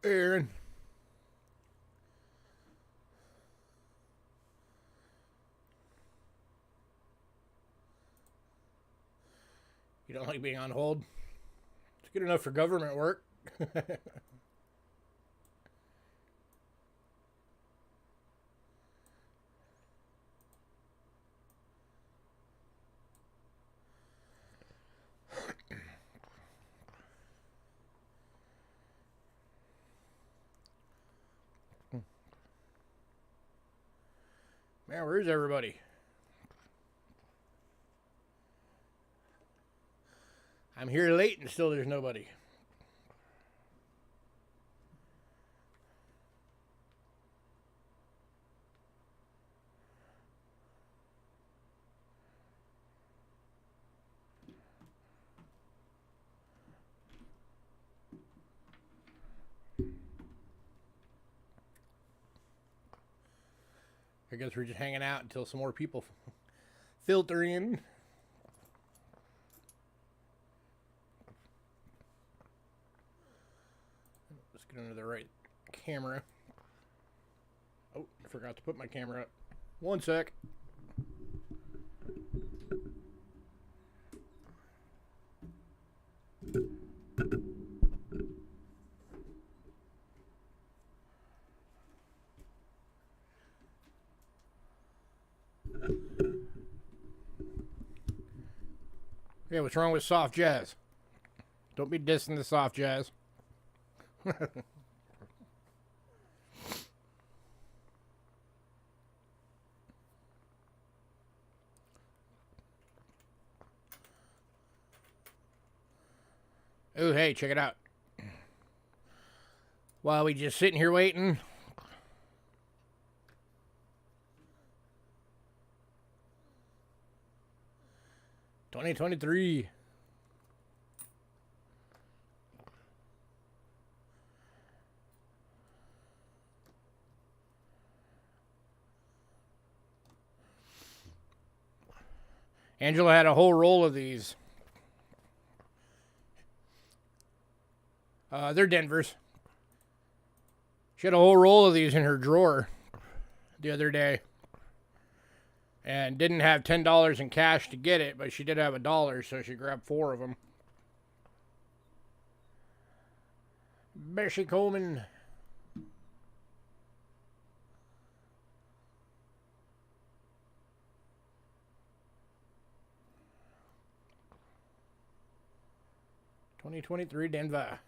Aaron. You don't like being on hold? It's good enough for government work. Man, where's everybody? I'm here late and still there's nobody. I guess we're just hanging out until some more people filter in. Let's get under the right camera. Oh, I forgot to put my camera up. One sec. Yeah, what's wrong with soft jazz? Don't be dissing the soft jazz. Oh, hey, check it out. While we just sitting here waiting. $2023. Angela had a whole roll of these. They're Denver's. She had a whole roll of these in her drawer the other day. And didn't have $10 in cash to get it, but she did have $1, so she grabbed 4 of them. Bessie Coleman. $2023 Denver.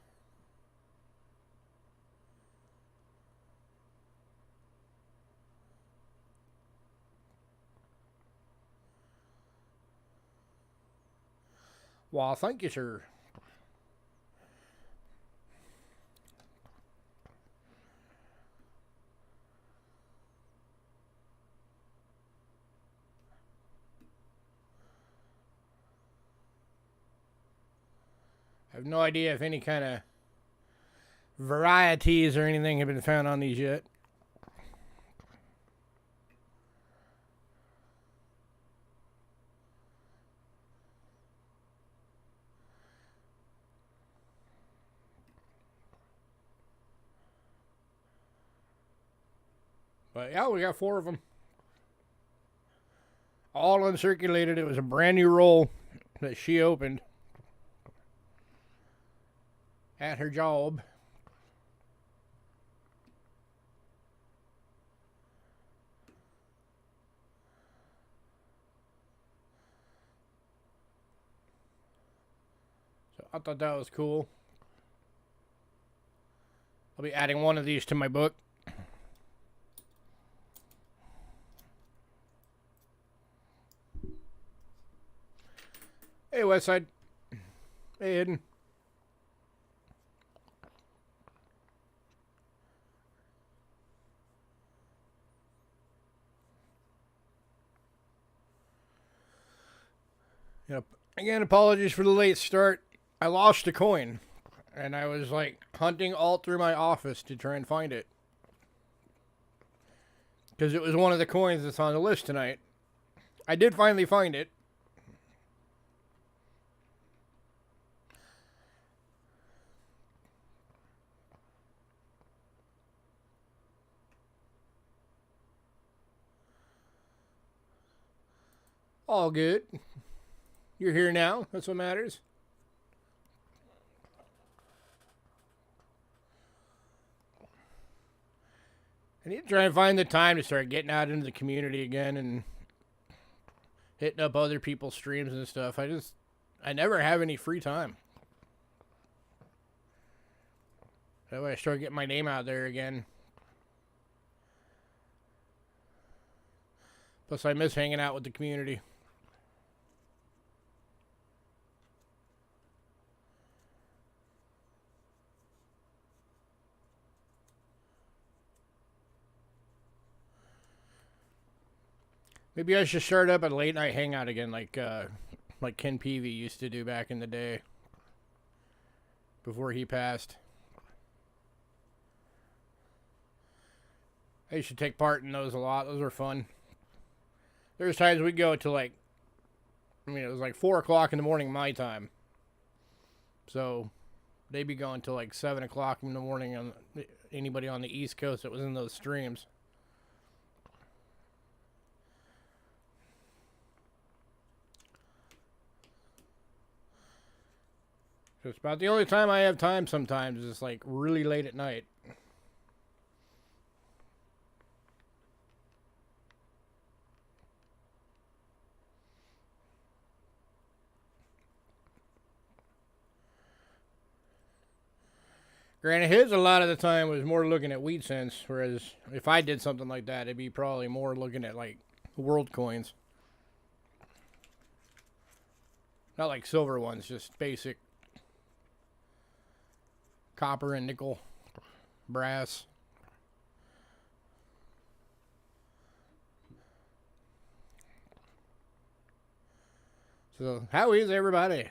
Well, thank you, sir. I have no idea if any kind of varieties or anything have been found on these yet. But yeah, we got 4 of them. All uncirculated. It was a brand new roll that she opened at her job. So I thought that was cool. I'll be adding one of these to my book. Hey, Westside. Hey, Hidden. Yep. Again, apologies for the late start. I lost a coin, and I was like hunting all through my office to try and find it. Because it was one of the coins that's on the list tonight. I did finally find it. All good. You're here now. That's what matters. I need to try and find the time to start getting out into the community again and hitting up other people's streams and stuff. I never have any free time. That way I start getting my name out there again. Plus I miss hanging out with the community. Maybe I should start up a late night hangout again, like Ken Peavy used to do back in the day, before he passed. I used to take part in those a lot. Those were fun. There's times we'd go to it was like 4 o'clock in the morning my time. So they'd be going till like 7 o'clock in the morning on anybody on the East Coast that was in those streams. So it's about the only time I have time sometimes is like really late at night. Granted, his a lot of the time was more looking at wheat cents, whereas if I did something like that, it'd be probably more looking at like world coins. Not like silver ones, just basic copper and nickel, brass. So, how is everybody?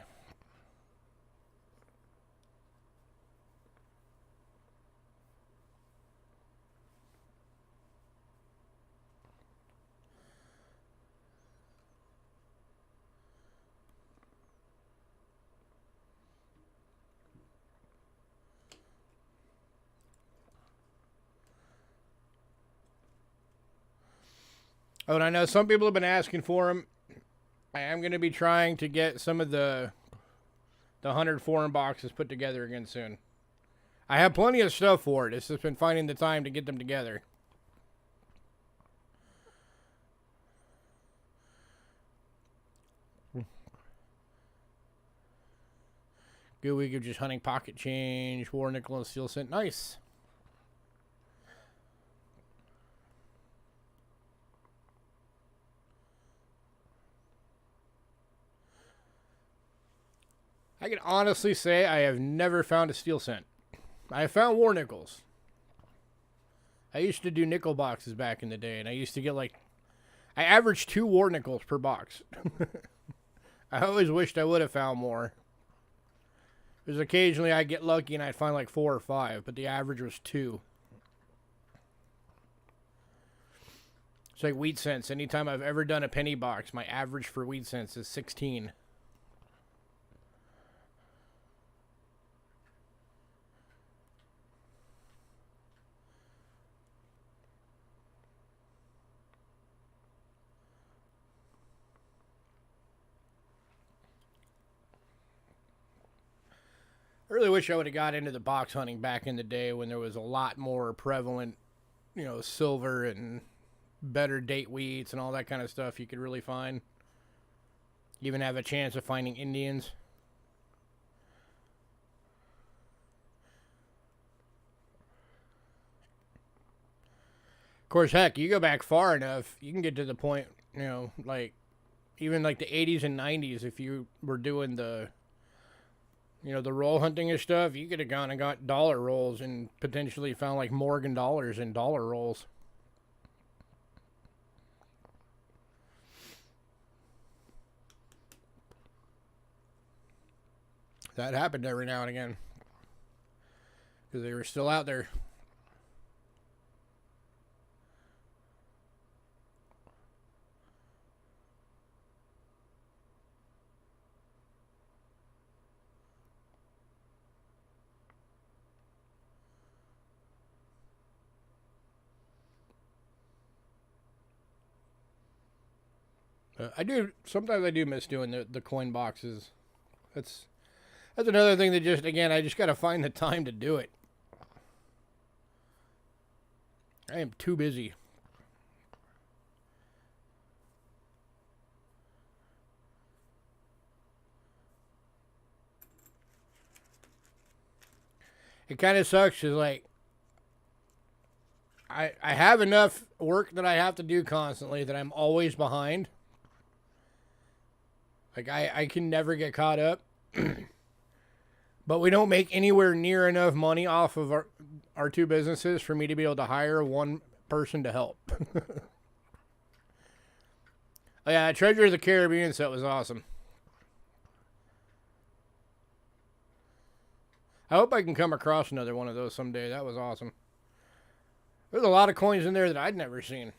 Oh, and I know some people have been asking for them. I am going to be trying to get some of the 100 foreign boxes put together again soon. I have plenty of stuff for it. It's just been finding the time to get them together. Good week of just hunting pocket change, war nickel and steel cent. Nice. I can honestly say I have never found a steel cent. I have found war nickels. I used to do nickel boxes back in the day, and I used to get I averaged 2 war nickels per box. I always wished I would have found more. Because occasionally I'd get lucky and I'd find like 4 or 5, but the average was 2. It's like wheat cents. Anytime I've ever done a penny box, my average for wheat cents is 16. I really wish I would have got into the box hunting back in the day when there was a lot more prevalent, silver and better date wheats and all that kind of stuff you could really find. Even have a chance of finding Indians. Of course, heck, you go back far enough, you can get to the point, even like the 80s and 90s, if you were doing the roll hunting and stuff, you could have gone and got dollar rolls and potentially found like Morgan dollars and dollar rolls. That happened every now and again. Because they were still out there. Sometimes I do miss doing the coin boxes. That's another thing that I just got to find the time to do it. I am too busy. It kind of sucks because, like, I have enough work that I have to do constantly that I'm always behind. Like, I can never get caught up. But we don't make anywhere near enough money off of our two businesses for me to be able to hire one person to help. Oh, yeah, Treasure of the Caribbean set was awesome. I hope I can come across another one of those someday. That was awesome. There's a lot of coins in there that I'd never seen.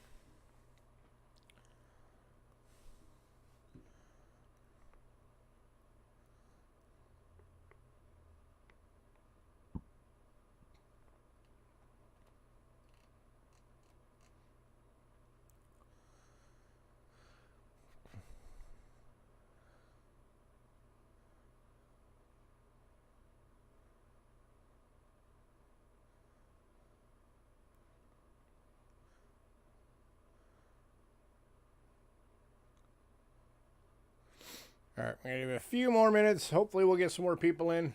All right, we're going to give it a few more minutes. Hopefully we'll get some more people in.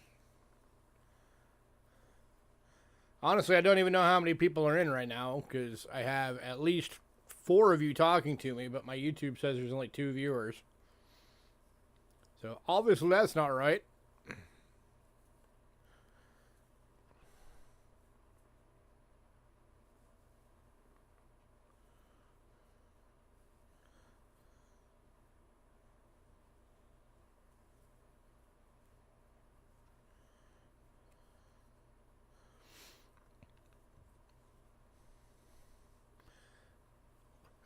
Honestly, I don't even know how many people are in right now because I have at least 4 of you talking to me, but my YouTube says there's only 2 viewers. So obviously that's not right.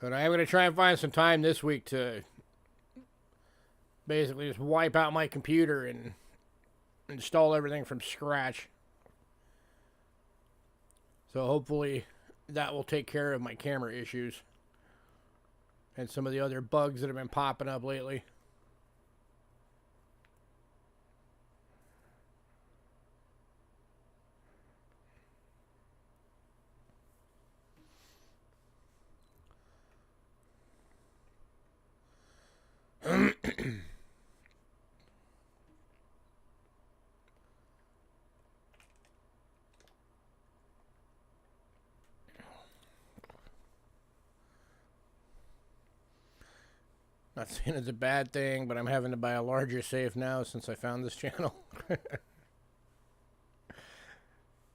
But I am going to try and find some time this week to basically just wipe out my computer and install everything from scratch. So hopefully that will take care of my camera issues and some of the other bugs that have been popping up lately. Not saying it's a bad thing, but I'm having to buy a larger safe now since I found this channel.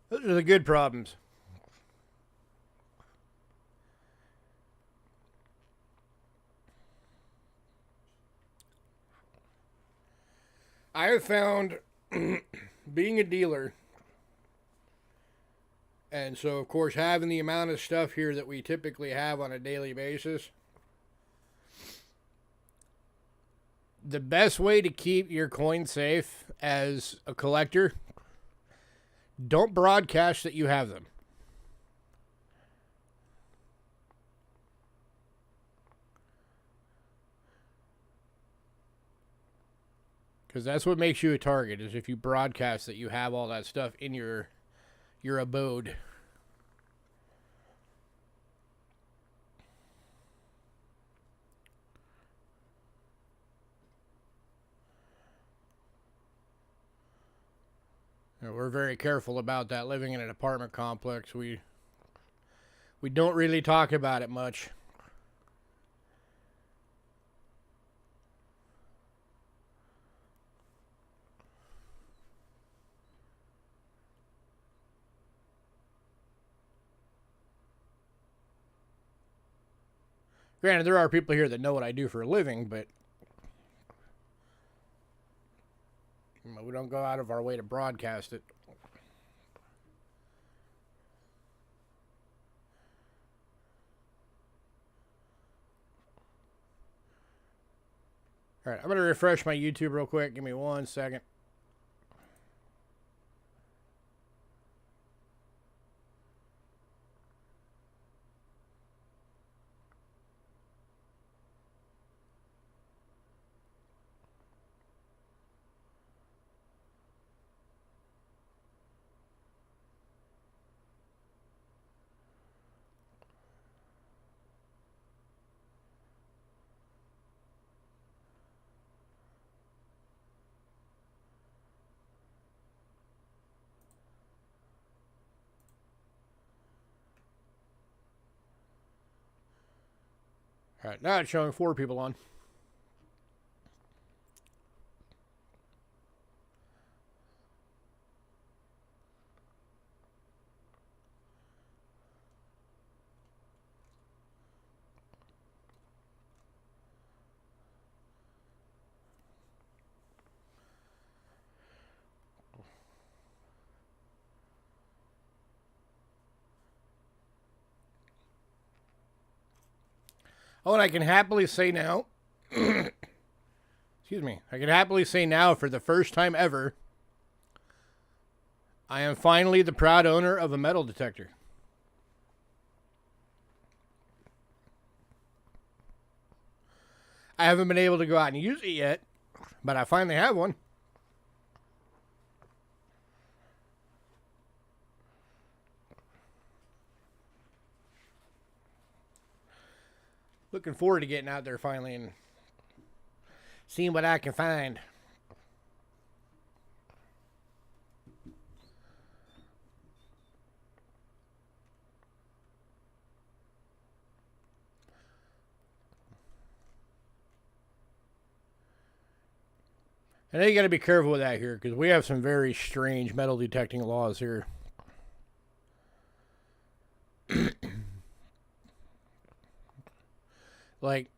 Those are the good problems. I have found being a dealer, and so of course having the amount of stuff here that we typically have on a daily basis, the best way to keep your coins safe as a collector, don't broadcast that you have them. Because that's what makes you a target, is if you broadcast that you have all that stuff in your abode. We're very careful about that. Living in an apartment complex, we don't really talk about it much. Granted, there are people here that know what I do for a living, but we don't go out of our way to broadcast it. All right, I'm going to refresh my YouTube real quick. Give me 1 second. All right, now it's showing 4 people on. Oh, and I can happily say now, excuse me, I can happily say now for the first time ever, I am finally the proud owner of a metal detector. I haven't been able to go out and use it yet, but I finally have one. Looking forward to getting out there finally and seeing what I can find. I know you got to be careful with that here because we have some very strange metal detecting laws here. Like,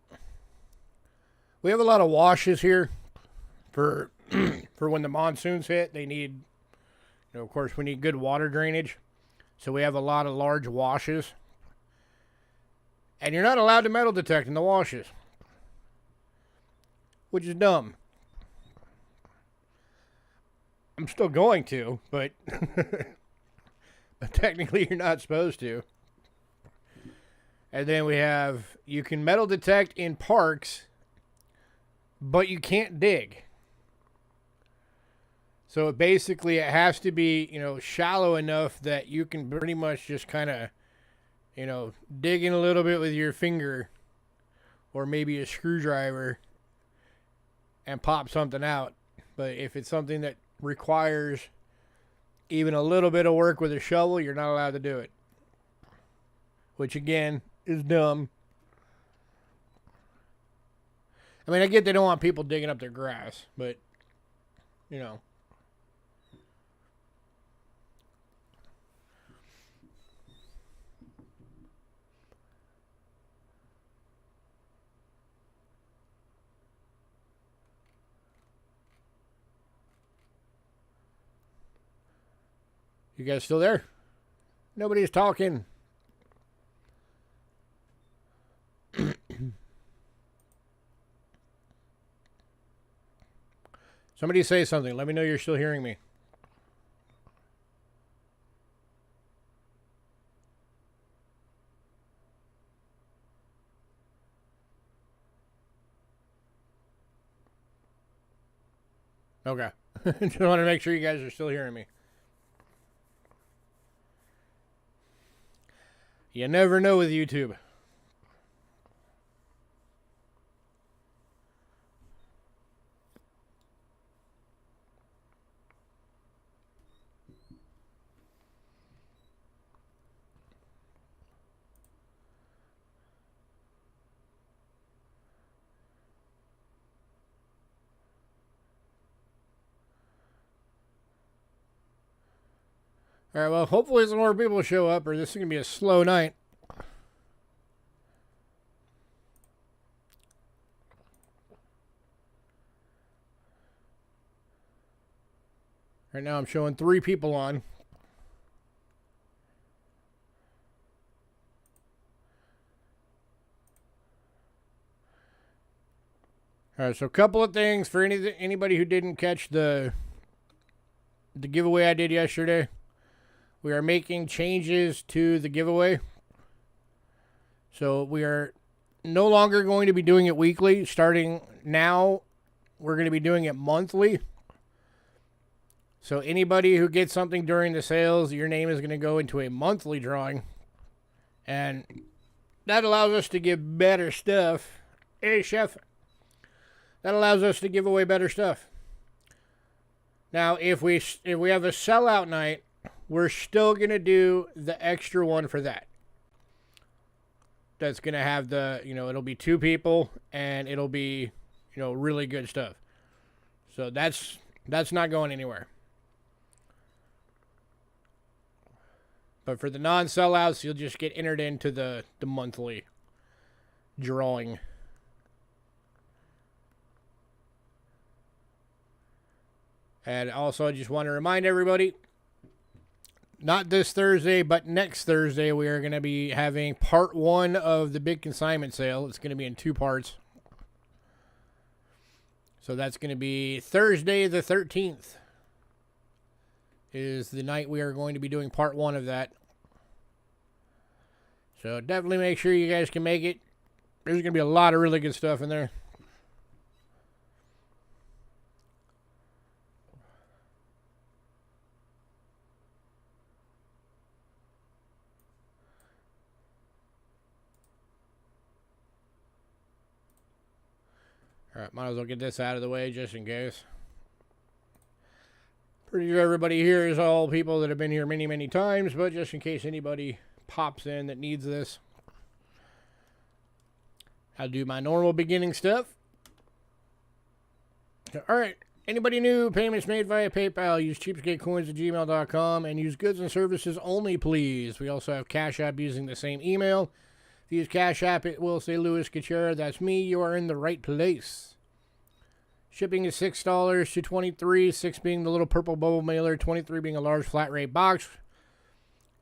we have a lot of washes here for for when the monsoons hit. They need, of course, we need good water drainage. So we have a lot of large washes. And you're not allowed to metal detect in the washes, which is dumb. I'm still going to, but but technically you're not supposed to. And then we have, you can metal detect in parks, but you can't dig. So basically it has to be, shallow enough that you can pretty much just kind of, dig in a little bit with your finger or maybe a screwdriver and pop something out. But if it's something that requires even a little bit of work with a shovel, you're not allowed to do it. Which again is dumb. I mean, I get they don't want people digging up their grass, but You guys still there? Nobody's talking. Somebody say something. Let me know you're still hearing me. Okay. Just want to make sure you guys are still hearing me. You never know with YouTube. All right, well, hopefully some more people show up, or this is going to be a slow night. Right now I'm showing 3 people on. All right, so a couple of things for anybody who didn't catch the giveaway I did yesterday. We are making changes to the giveaway. So we are no longer going to be doing it weekly. Starting now, we're going to be doing it monthly. So anybody who gets something during the sales, your name is going to go into a monthly drawing. And that allows us to give better stuff. Hey, Chef. That allows us to give away better stuff. Now, if we have a sellout night, we're still going to do the extra one for that. that's going to have the, it'll be 2 people and it'll be, really good stuff. So that's not going anywhere. But for the non-sellouts, you'll just get entered into the monthly drawing. And also, I just want to remind everybody, not this Thursday, but next Thursday, we are going to be having part 1 of the big consignment sale. It's going to be in 2 parts. So that's going to be Thursday the 13th is the night we are going to be doing part 1 of that. So definitely make sure you guys can make it. There's going to be a lot of really good stuff in there. Alright, might as well get this out of the way just in case. Pretty sure everybody here is all people that have been here many, many times, but just in case anybody pops in that needs this, I'll do my normal beginning stuff. Alright, anybody new, payments made via PayPal, use cheapskatecoins@gmail.com and use goods and services only, please. We also have Cash App using the same email. If you use Cash App, it will say Louis Gachera. That's me. You are in the right place. Shipping is $6 to $23, $6 being the little purple bubble mailer, $23 being a large flat rate box.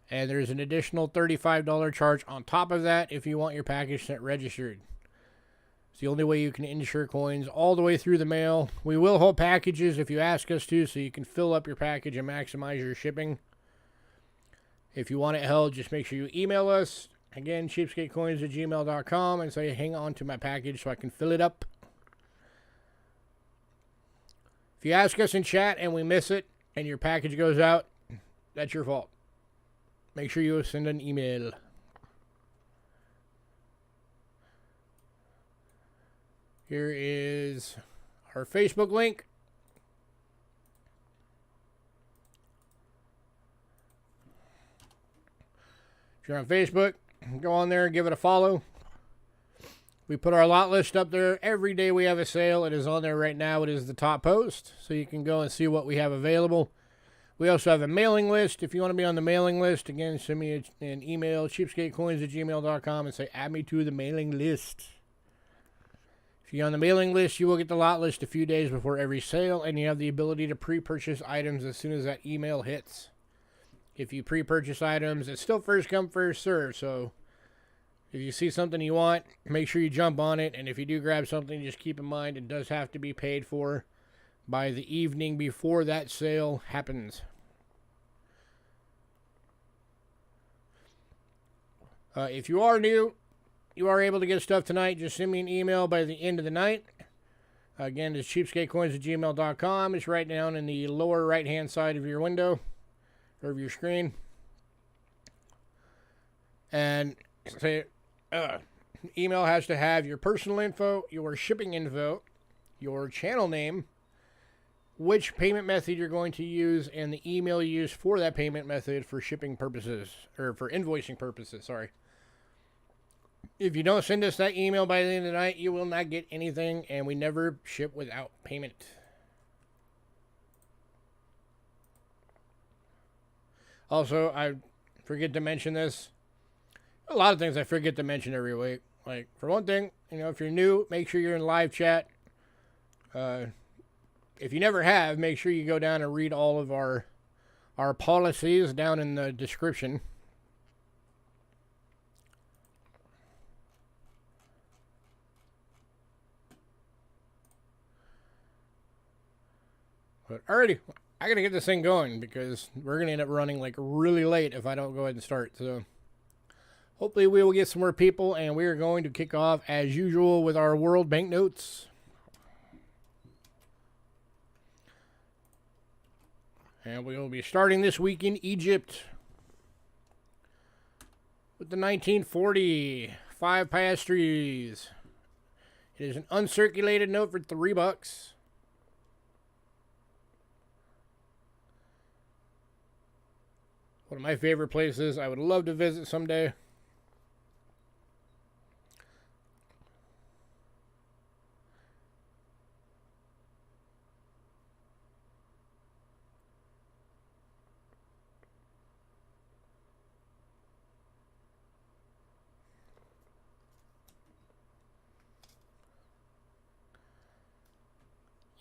And there's an additional $35 charge on top of that if you want your package sent registered. It's the only way you can insure coins all the way through the mail. We will hold packages if you ask us to, so you can fill up your package and maximize your shipping. If you want it held, just make sure you email us. Again, cheapskatecoins@gmail.com and say, hang on to my package so I can fill it up. If you ask us in chat and we miss it and your package goes out, that's your fault. Make sure you send an email. Here is our Facebook link. If you're on Facebook, go on there and give it a follow. We put our lot list up there every day we have a sale. It is on there right now. It is the top post, so you can go and see what we have available. We also have a mailing list. If you want to be on the mailing list, again, send me an email, cheapskatecoins@gmail.com, and say, add me to the mailing list. If you're on the mailing list, you will get the lot list a few days before every sale, and you have the ability to pre-purchase items as soon as that email hits. If you pre-purchase items, it's still first come, first serve, so if you see something you want, make sure you jump on it, and if you do grab something, just keep in mind it does have to be paid for by the evening before that sale happens. If you are new, you are able to get stuff tonight. Just send me an email by the end of the night. Again, it's cheapskatecoins@gmail.com. It's right down in the lower right-hand side of your window, or of your screen. And say, email has to have your personal info, your shipping info, your channel name, which payment method you're going to use, and the email you use for that payment method for shipping purposes, or for invoicing purposes, sorry. If you don't send us that email by the end of the night, you will not get anything, and we never ship without payment. Also, I forget to mention this. A lot of things I forget to mention every week. Like, for one thing, if you're new, make sure you're in live chat. If you never have, make sure you go down and read all of our policies down in the description. But alrighty, I gotta get this thing going because we're gonna end up running like really late if I don't go ahead and start. So hopefully we will get some more people, and we are going to kick off as usual with our world banknotes. And we will be starting this week in Egypt with the 1940 5 pastries. It is an uncirculated note for $3. One of my favorite places I would love to visit someday.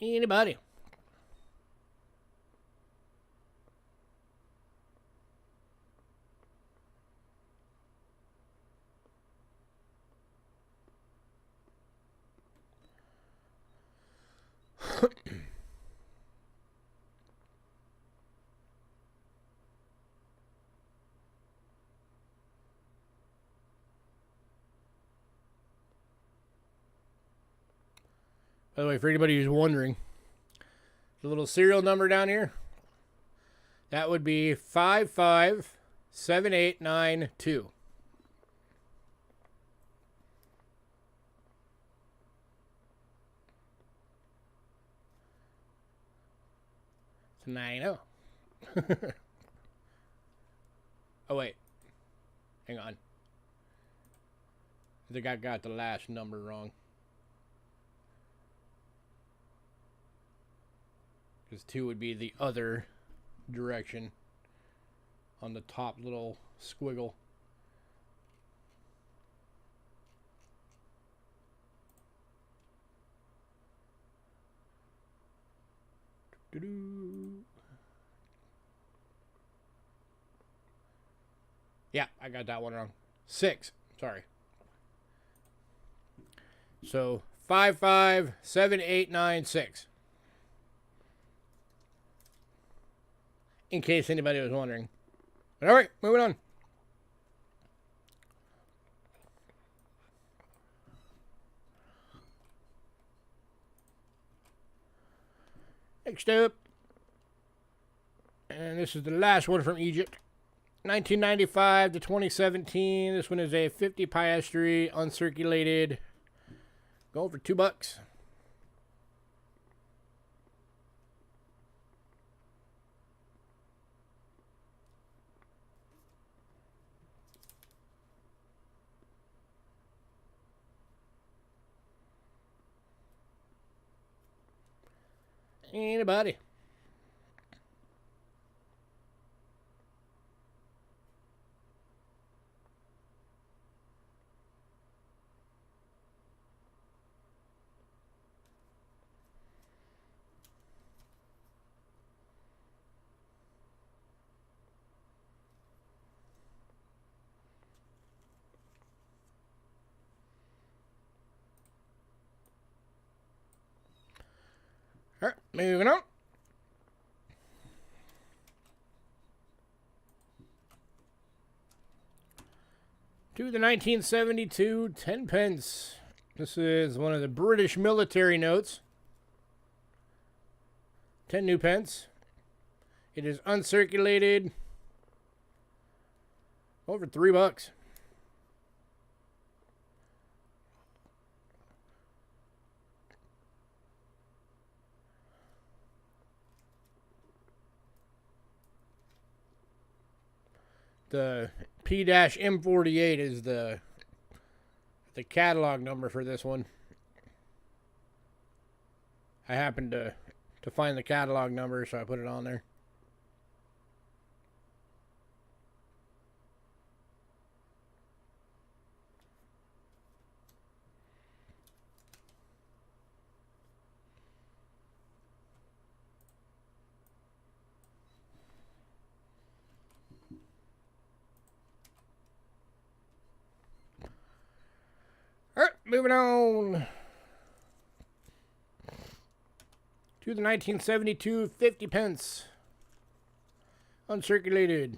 Anybody? By the way, for anybody who's wondering, the little serial number down here, that would be 557892. It's 90. Oh, wait. Hang on. I think I got the last number wrong. Because 2 would be the other direction on the top little squiggle. Yeah, I got that one wrong. 6. Sorry. So 557896. In case anybody was wondering. But all right, moving on. Next up, and this is the last one from Egypt, 1995 to 2017. This one is a 50 piastri uncirculated. Going for $2. Anybody? All right, moving on. To the 1972 10 pence. This is one of the British military notes. 10 new pence. It is uncirculated. Over $3. The P-M48 is the catalog number for this one. I happened to find the catalog number, so I put it on there. All right, moving on to the 1972 50 pence. Uncirculated.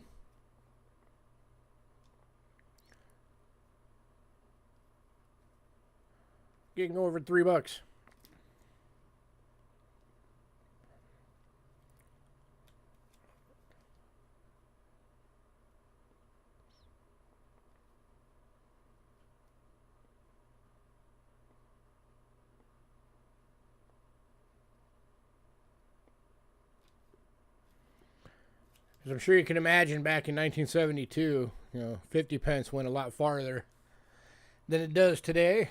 Getting over $3. As I'm sure you can imagine, back in 1972, 50 pence went a lot farther than it does today.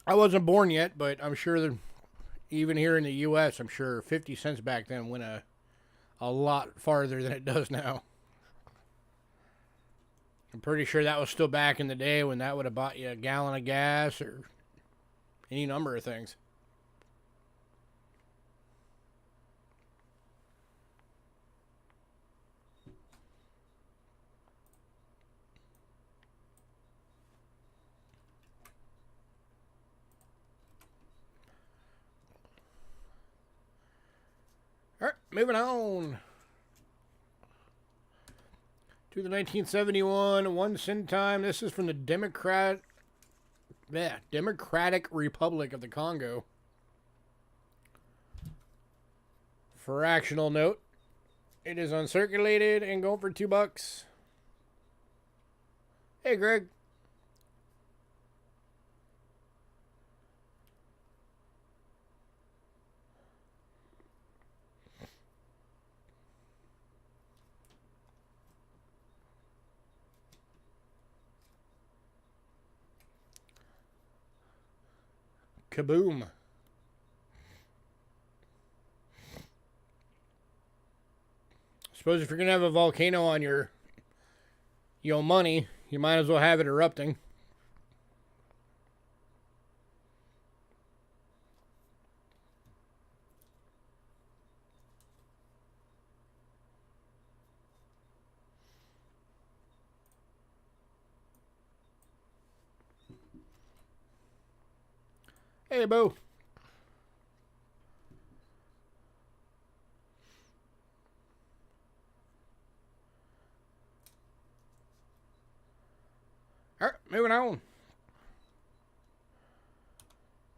I wasn't born yet, but I'm sure that even here in the U.S., I'm sure 50 cents back then went a a lot farther than it does now. I'm pretty sure that was still back in the day when that would have bought you a gallon of gas or any number of things. All right, moving on to the 1971 1 cent time. This is from the Democratic Republic of the Congo. Fractional note. It is uncirculated and going for $2. Hey, Greg. Kaboom. Suppose if you're going to have a volcano on your money, you might as well have it erupting. Hey, Bo. All right, moving on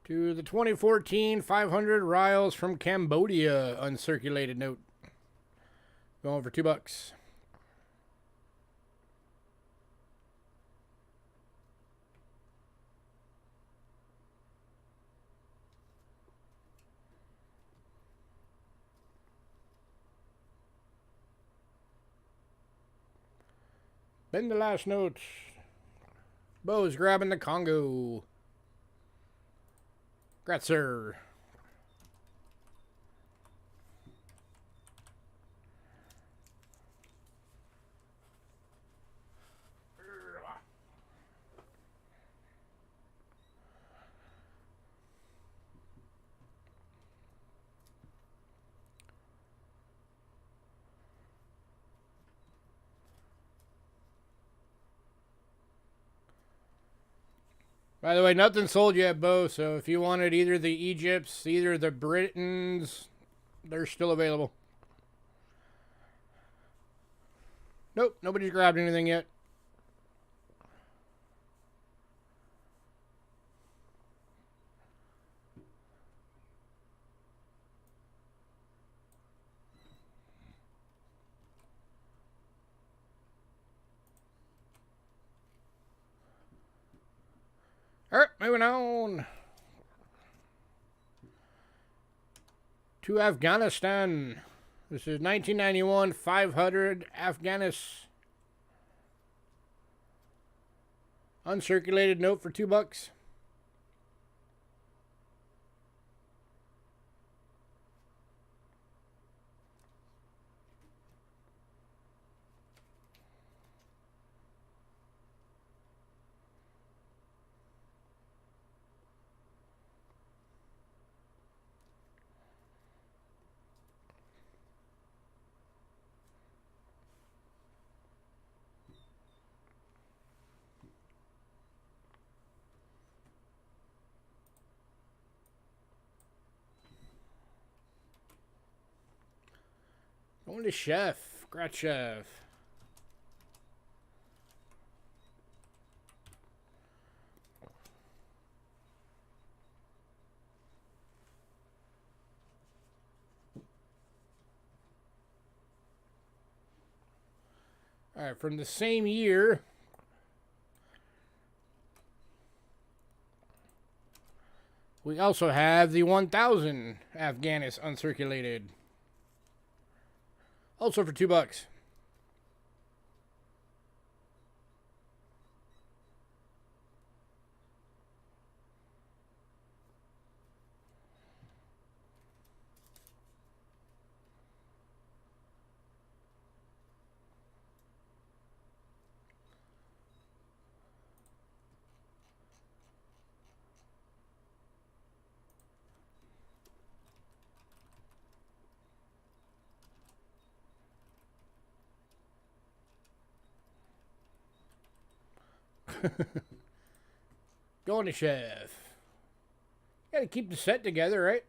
to the 2014 500 Rials from Cambodia uncirculated note. Going for $2. Been the last note. Bo's grabbing the Congo. Congrats, sir. By the way, nothing sold yet, Bo, so if you wanted either the Egypts, either the Britons, they're still available. Nope, nobody's grabbed anything yet. All right, moving on to Afghanistan. This is 1991 500 Afghanis. Uncirculated note for $2. Going to Chef. Congrats, Chef. All right, from the same year, we also have the 1000 Afghanis uncirculated. Also for $2. Going to chef. Gotta keep the set together, right?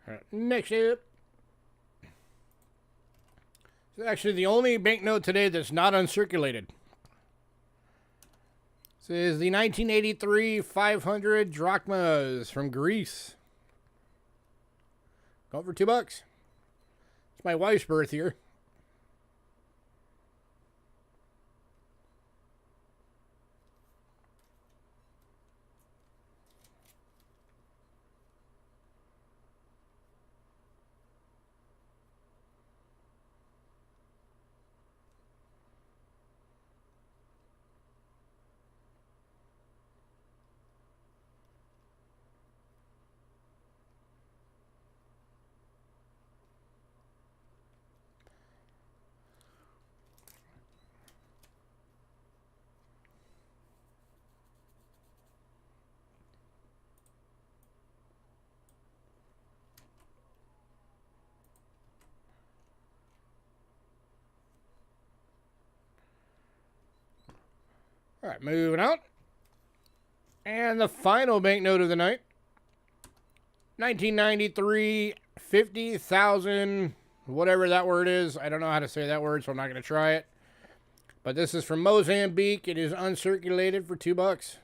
All right, next up. It's actually the only banknote today that's not uncirculated. This is the 1983 500 drachmas from Greece. Going for $2. It's my wife's birth year. All right, moving on. And the final banknote of the night. 1993, 50,000, whatever that word is. I don't know how to say that word, so I'm not going to try it. But this is from Mozambique. It is uncirculated for $2.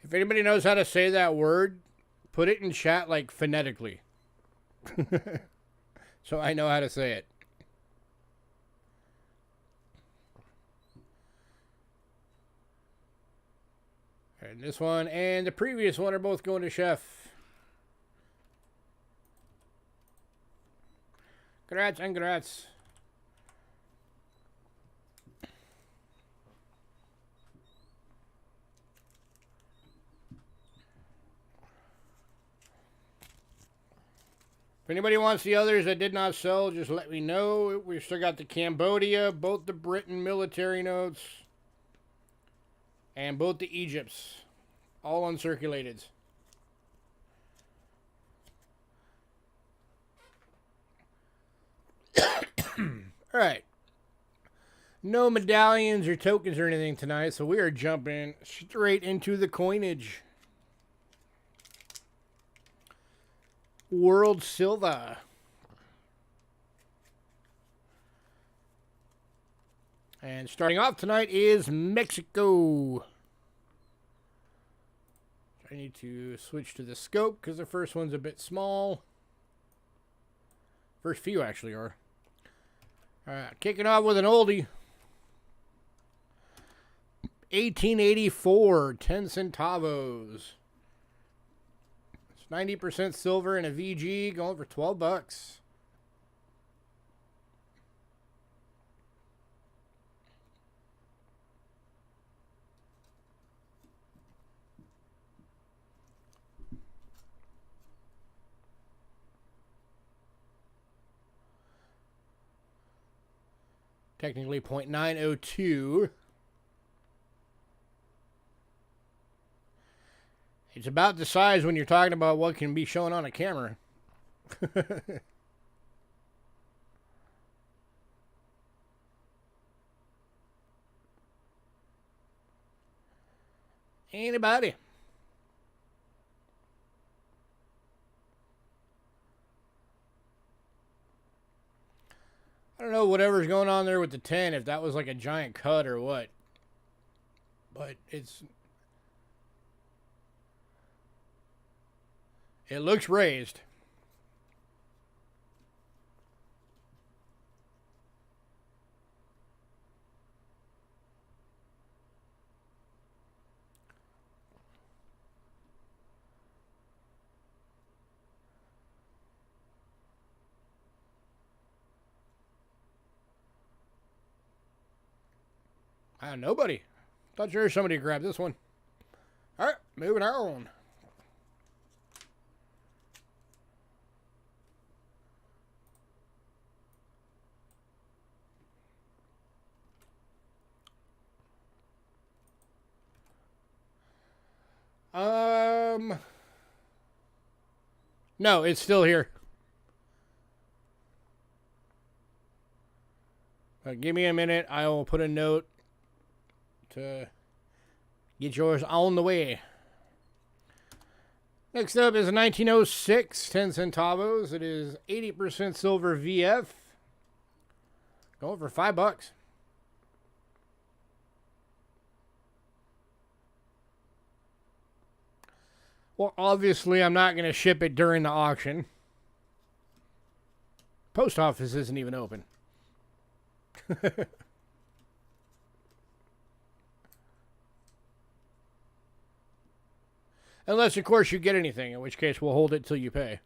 If anybody knows how to say that word, put it in chat like phonetically. So I know how to say it. And this one and the previous one are both going to chef. Congrats and congrats. If anybody wants the others that did not sell, just let me know. We've still got the Cambodia, both the Britain military notes, and both the Egypts. All uncirculated. Alright. No medallions or tokens or anything tonight, so we are jumping straight into the coinage. World Silver. And starting off tonight is Mexico. I need to switch to the scope because the first one's a bit small. First few actually are. Alright, kicking off with an oldie. 1884, 10 centavos. 90% silver and a VG going for $12. Technically 0.902. It's about the size when you're talking about what can be shown on a camera. Anybody? I don't know whatever's going on there with the 10, if that was like a giant cut or what. But it looks raised. Nobody. Thought sure somebody grabbed this one. All right, moving on. No, it's still here. Give me a minute. I will put a note to get yours on the way. Next up is a 1906 10 centavos. It is 80% silver VF. Going for $5. Well, obviously, I'm not going to ship it during the auction. Post office isn't even open. Unless, of course, you get anything, in which case we'll hold it till you pay.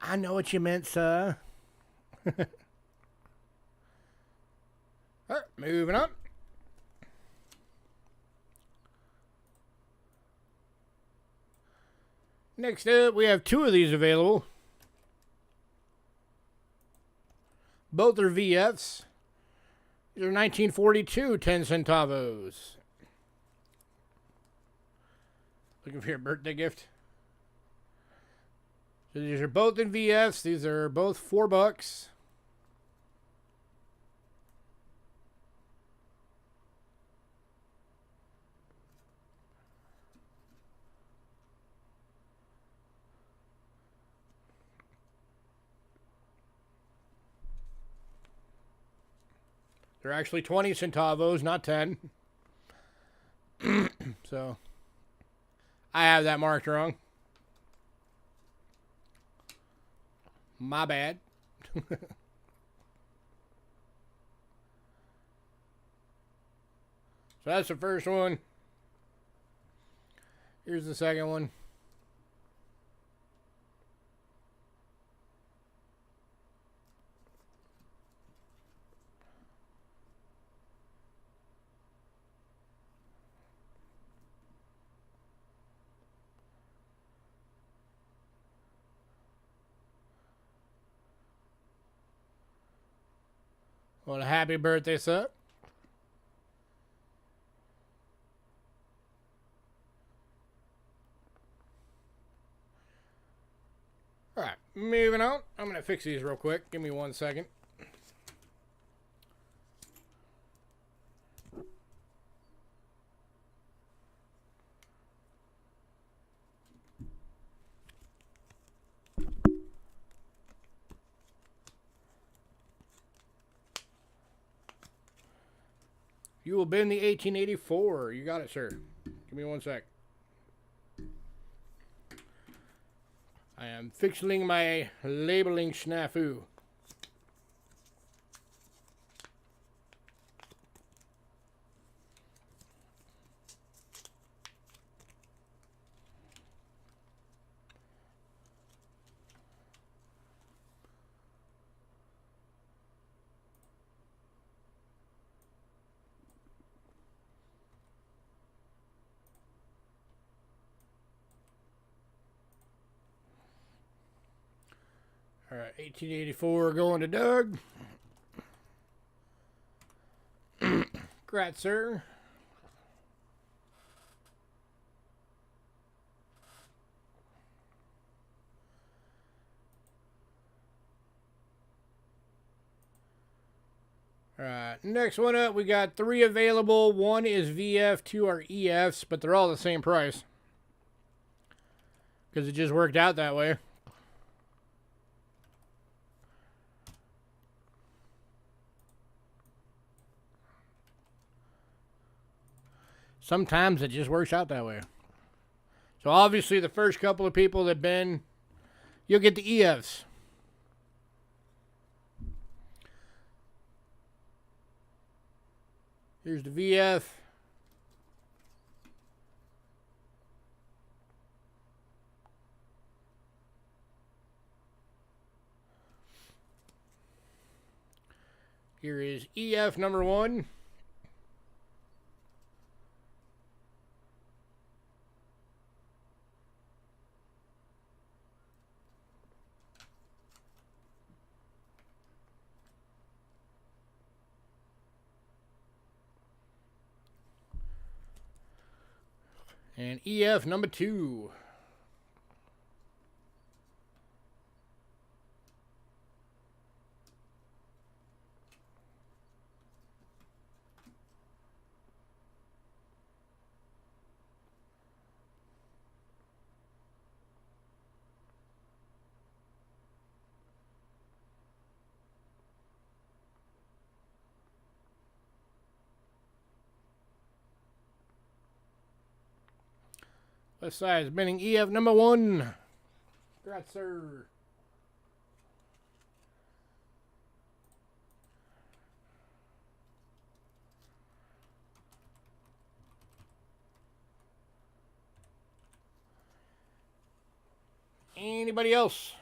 I know what you meant, sir. All right, moving on. Next up, we have two of these available. Both are VFs. These are 1942 10 centavos. Looking for your birthday gift. So these are both in VFs. These are both $4. They're actually 20 centavos, not 10. So, I have that marked wrong. My bad. So that's the first one. Here's the second one. Well, happy birthday, sir. All right, moving on. I'm going to fix these real quick. Give me 1 second. You will bin the 1884. You got it, sir. Give me 1 sec. I am fixing my labeling snafu. All right, 1884 going to Doug. Congrats, sir. All right, next one up, we got 3 available. 1 is VF, 2 are EFs, but they're all the same price. Because it just worked out that way. Sometimes it just works out that way. So obviously the first couple of people that been you'll get the EFs. Here's the VF. Here is EF number 1. And EF number 2. Left side is spinning EF number 1. Congrats, sir. Anybody else?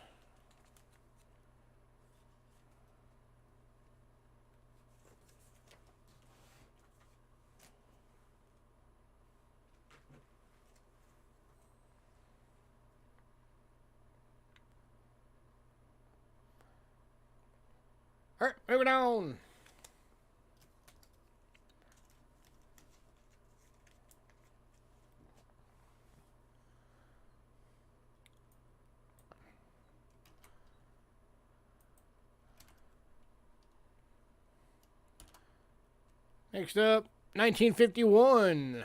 All right, moving on. Next up, 1951.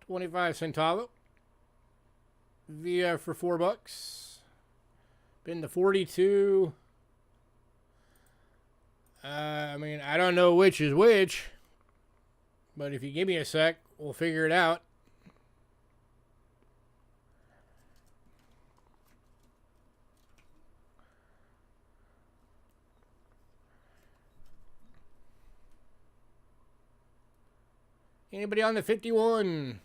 $0.25 VF for $4. Been to 42. I mean, I don't know which is which, but if you give me a sec, we'll figure it out. Anybody on the 51?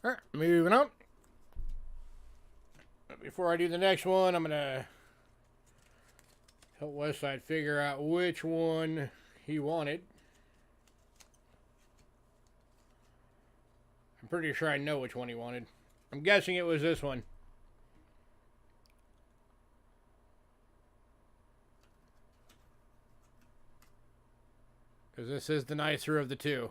All right, moving on. Before I do the next one, I'm going to help Westside figure out which one he wanted. I'm pretty sure I know which one he wanted. I'm guessing it was this one. Because this is the nicer of the two.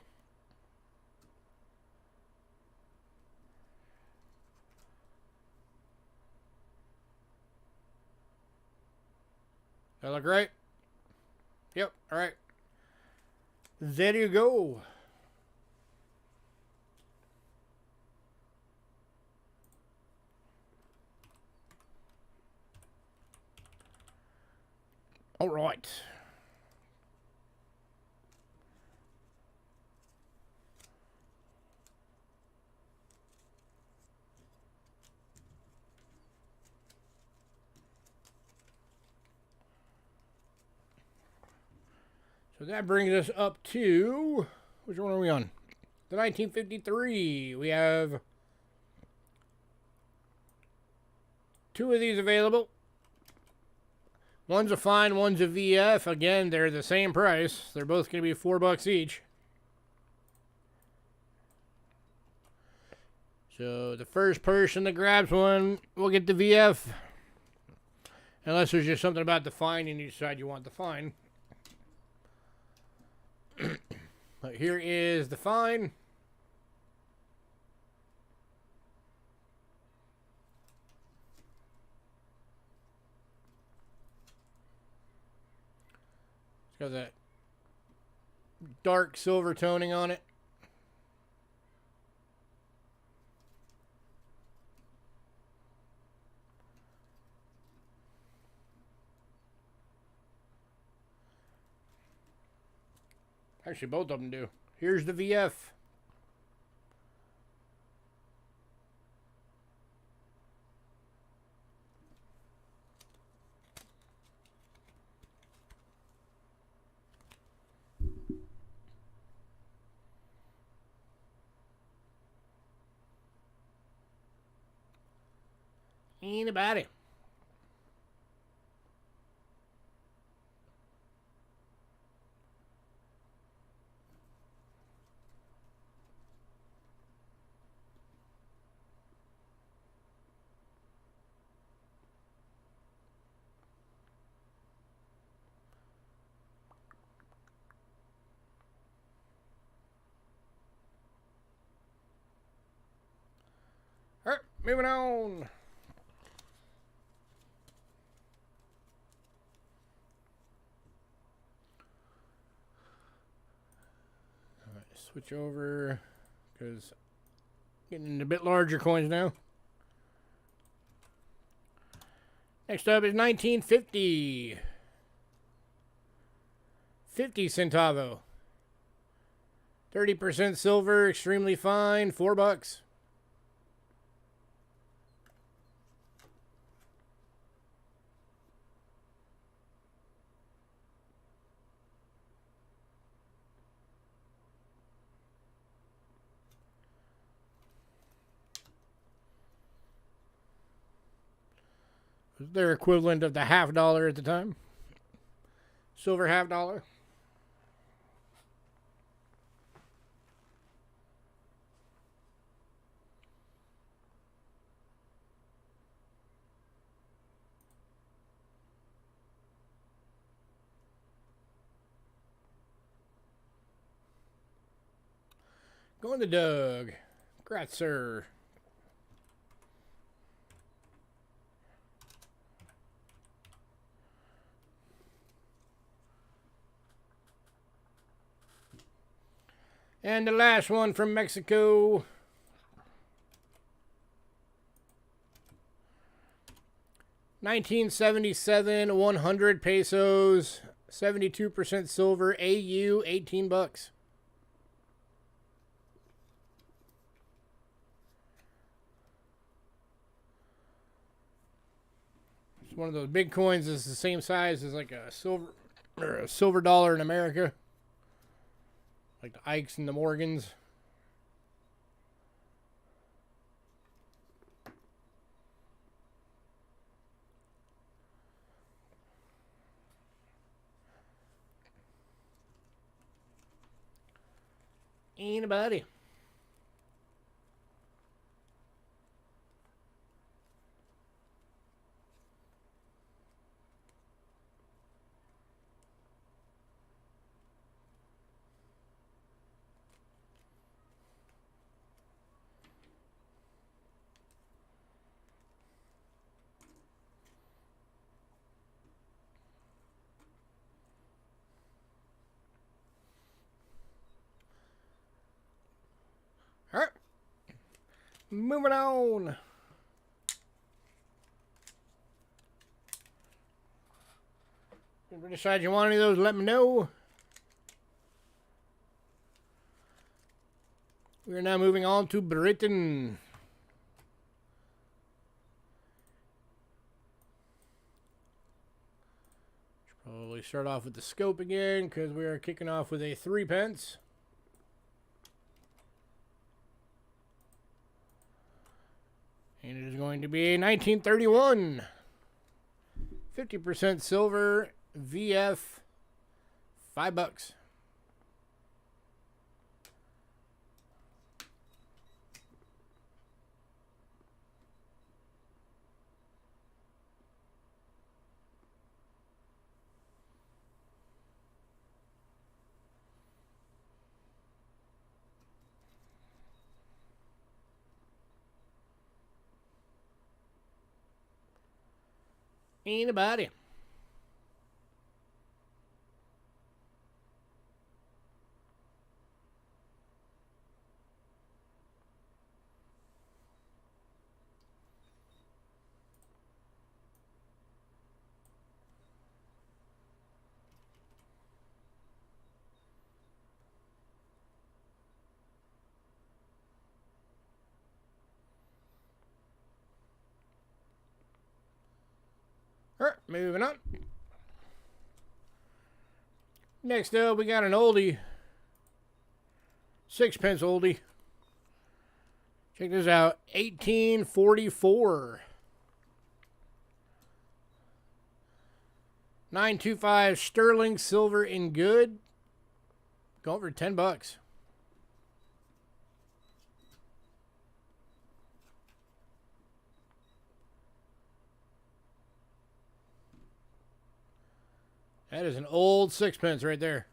That look right? Yep, alright. There you go. Alright. So that brings us up to, which one are we on? The 1953. We have 2 of these available. One's a fine, one's a VF. Again, they're the same price. They're both going to be $4 each. So the first person that grabs one will get the VF. Unless there's just something about the fine and you decide you want the fine. Here is the fine. It's got that dark silver toning on it. Actually, both of them do. Here's the VF. Anybody? All right, moving on. Switch over because getting a bit larger coins now. Next up is 1950. 50 centavo. 30% silver, extremely fine, $4. Their equivalent of the $50 at the time. Silver $50. Going to Doug. Congrats, sir. And the last one from Mexico. $1977, 100 pesos, 72% silver, AU, $18. It's one of those big coins that's the same size as like a silver dollar in America. Like the Ikes and the Morgans. Anybody? All right. Moving on. If you decide you want any of those, let me know. We are now moving on to Britain. Should probably start off with the scope again because we are kicking off with a 3 pence. And it is going to be a 1931. 50% silver, VF, $5. Anybody? All right, moving on. Next up, we got an oldie. 6-pence oldie. Check this out. 1844. 925 sterling silver in good. Going for $10. That is an old 6-pence right there.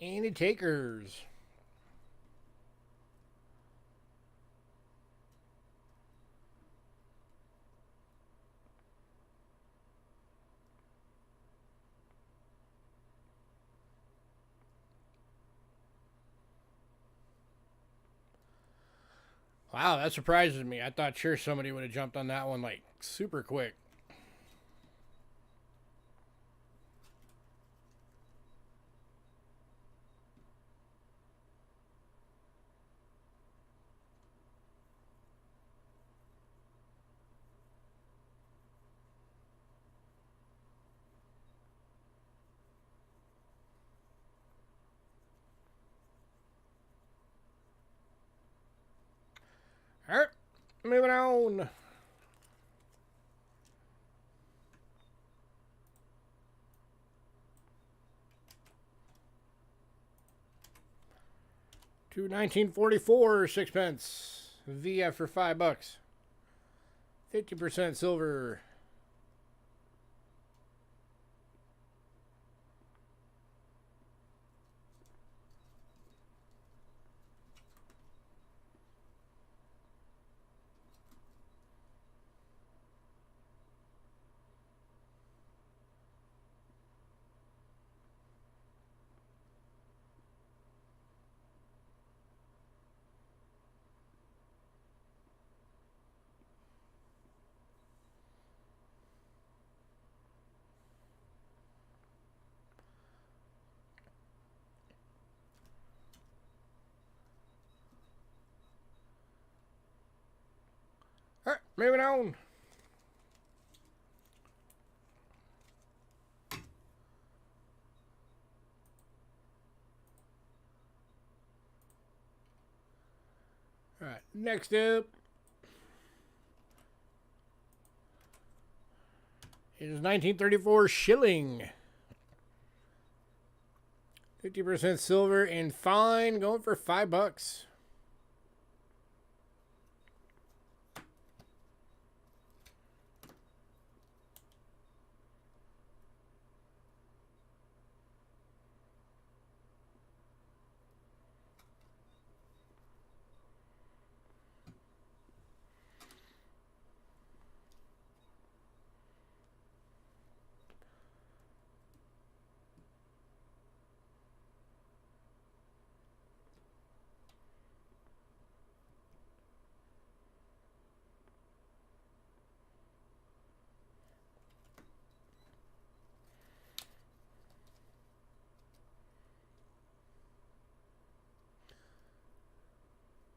Any takers? Wow, that surprises me. I thought sure somebody would have jumped on that one like super quick. All right, moving on. To 1944 6-pence. VF for $5. 50% silver. All right, moving on. All right, next up is 1934 shilling. 50% silver and fine, going for $5.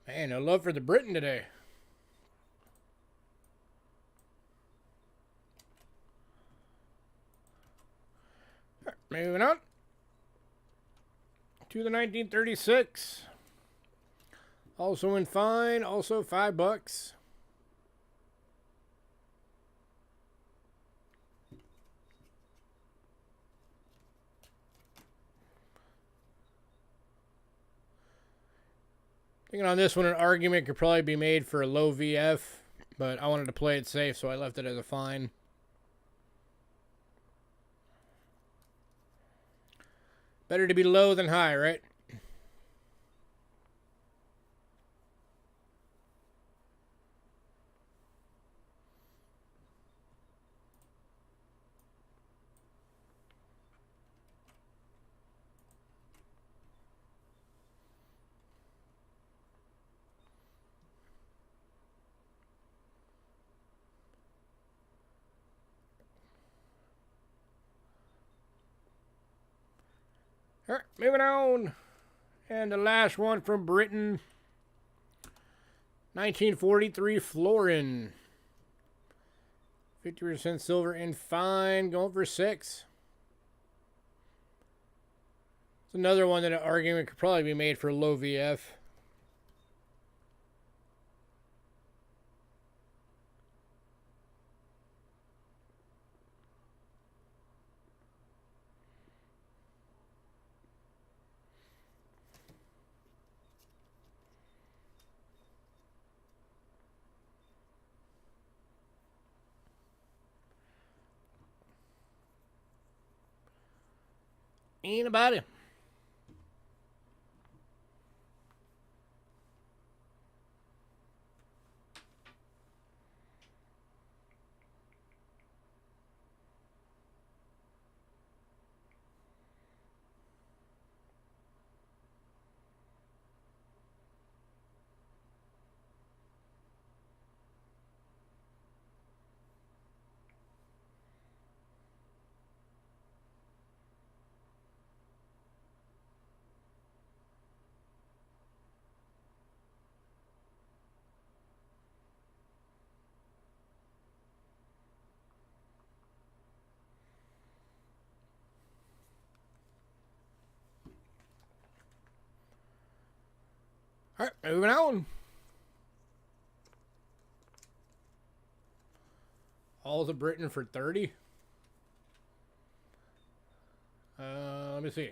Man, no love for the Britain today. Right, moving on to the 1936. Also in fine, also $5. Thinking on this one, an argument could probably be made for a low VF, but I wanted to play it safe, so I left it as a fine. Better to be low than high, right? All right, moving on. And the last one from Britain. 1943 Florin. 50% silver and fine. Going for 6. It's another one that an argument could probably be made for low VF. Ain't about it. All right, moving on. All the Britain for 30. Let me see.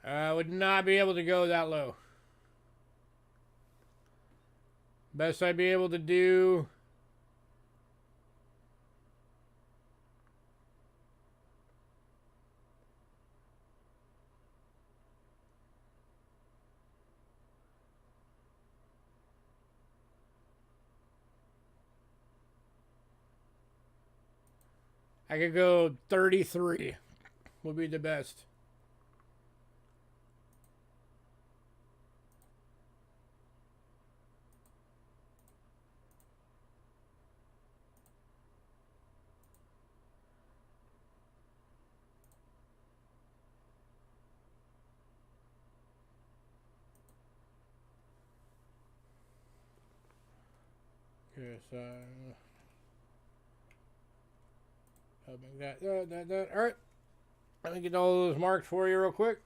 I would not be able to go that low. Best I'd be able to do. I could go 33 would be the best. Yes, I'll make that. All right. Let me get all those marks for you real quick.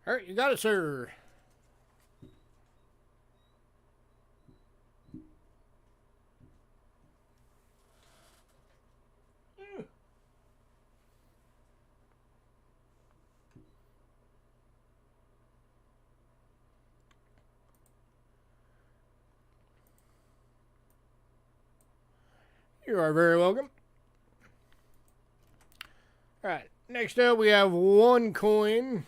All right, you got it, sir. You are very welcome. All right, next up we have one coin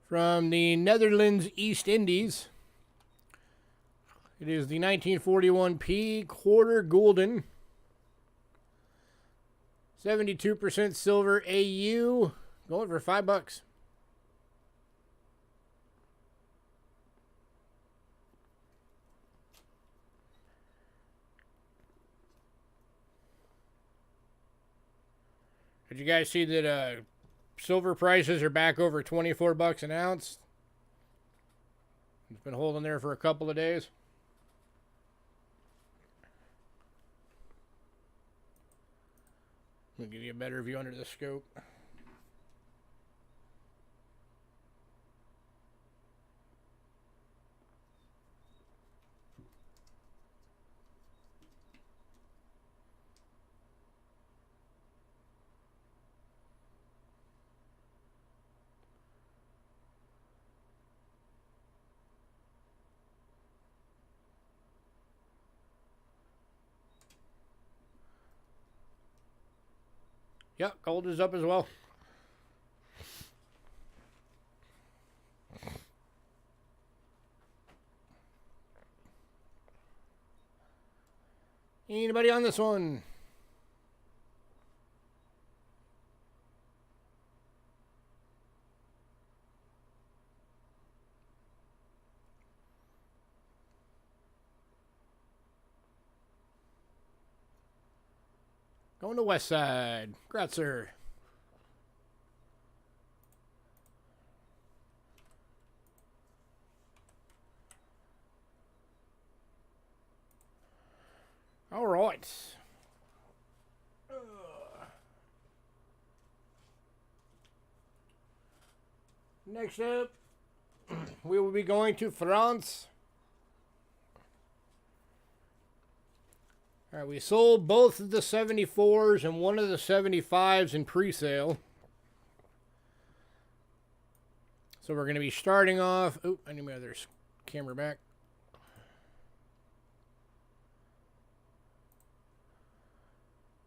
from the Netherlands East Indies. It is the 1941p quarter gulden. 72% silver AU. Going for $5. Did you guys see that silver prices are back over $24 an ounce? It's been holding there for a couple of days. I'll give you a better view under the scope. Yep, gold is up as well. Anybody on this one? Going to West Side. Congrats, sir. All right. Next up, we will be going to France. All right, we sold both of the 74s and one of the 75s in pre-sale. So we're going to be starting off... Oh, I need my other camera back.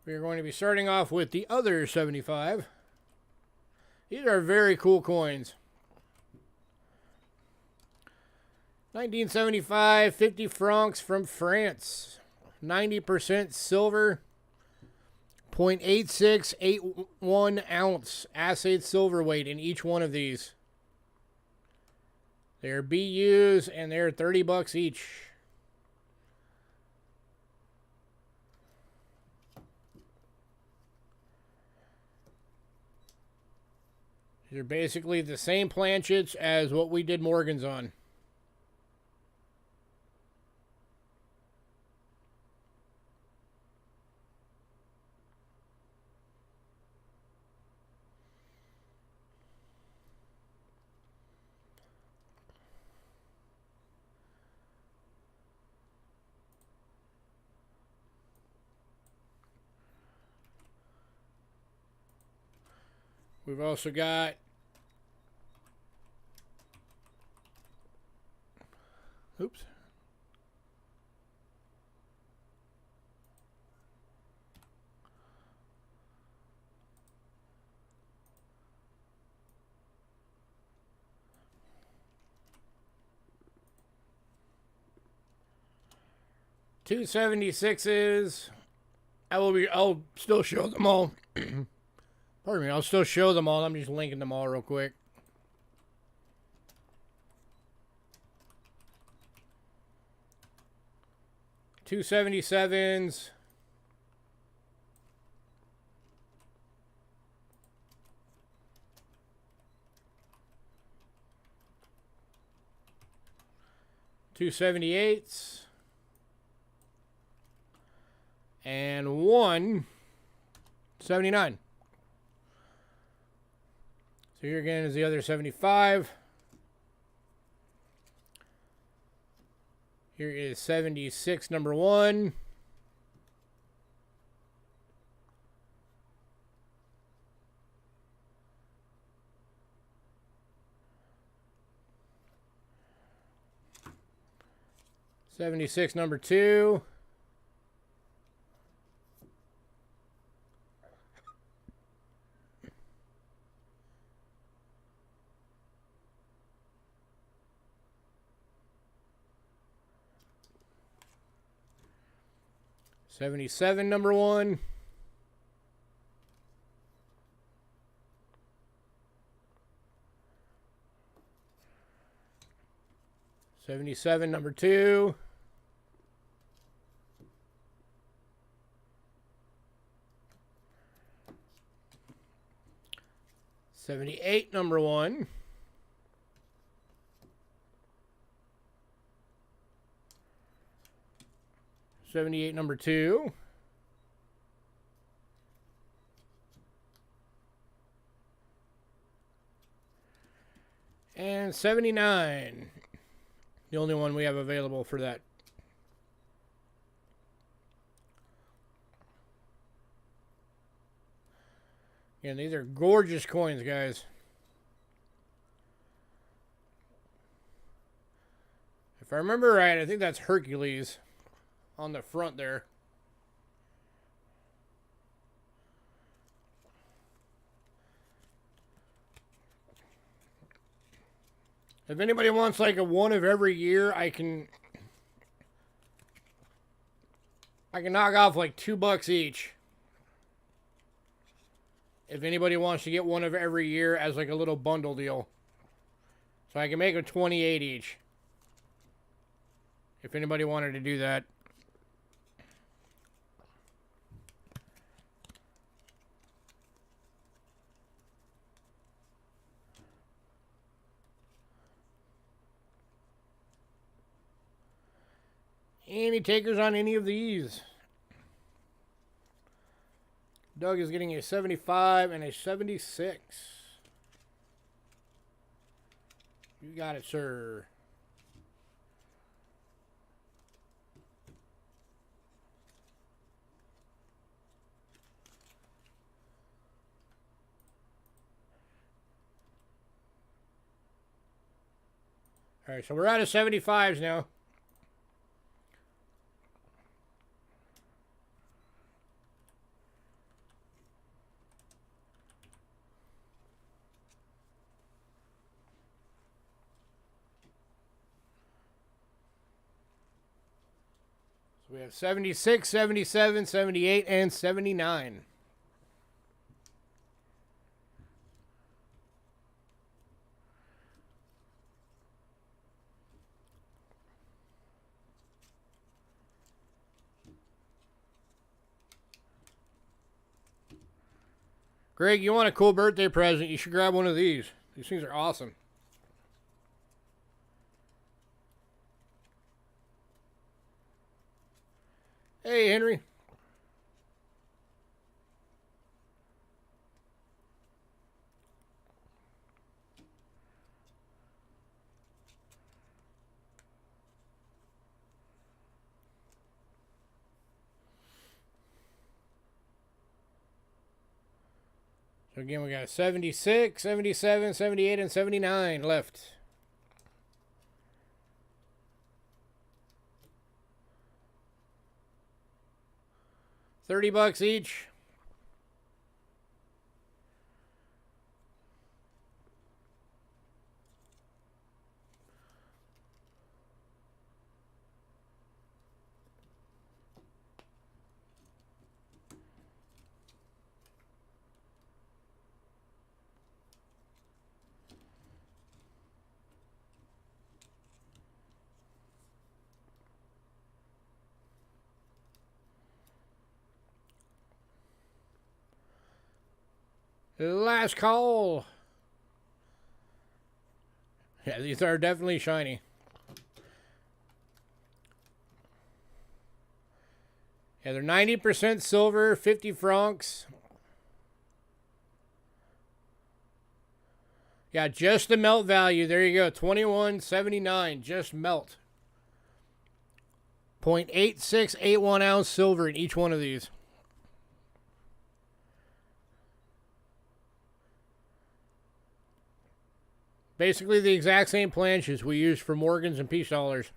We're going to be starting off with the other 75. These are very cool coins. 1975, 50 francs from France. 90% silver. 0.8681 ounce assayed silver weight in each one of these. They're BUs and they're $30 each. They're basically the same planchets as what we did Morgan's on. We've also got oops. $276s. I'll still show them all. Pardon me, I'll still show them all. I'm just linking them all real quick. $277s. $278s. And $179. So here again is the other 75. Here is 76, number 1. $76, number 2. 77, number 1. 77, number 2. 78, number 1. 78, number 2. And 79. The only one we have available for that. And these are gorgeous coins, guys. If I remember right, I think that's Hercules on the front there. If anybody wants like a one of every year, I can knock off like $2 each. If anybody wants to get one of every year as like a little bundle deal. So I can make them 28 each. If anybody wanted to do that. Any takers on any of these? Doug is getting a 75 and a 76. You got it, sir. All right, so we're out of 75s now. We have 76, 77, 78, and 79. Greg, you want a cool birthday present? You should grab one of these. These things are awesome. Hey, Henry. So again, we got 76, 77, 78, and 79 left. $30 each. Last call. Yeah, these are definitely shiny. Yeah, they're 90% silver, 50 francs. Yeah, just the melt value. There you go. 21.79. Just melt. 0.8681 ounce silver in each one of these. Basically the exact same planches we used for Morgans and Peace Dollars.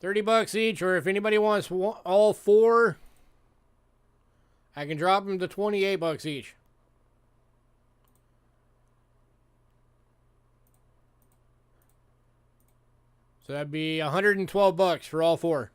$30 each, or if anybody wants all four, I can drop them to $28 each. So that'd be 112 bucks for all four.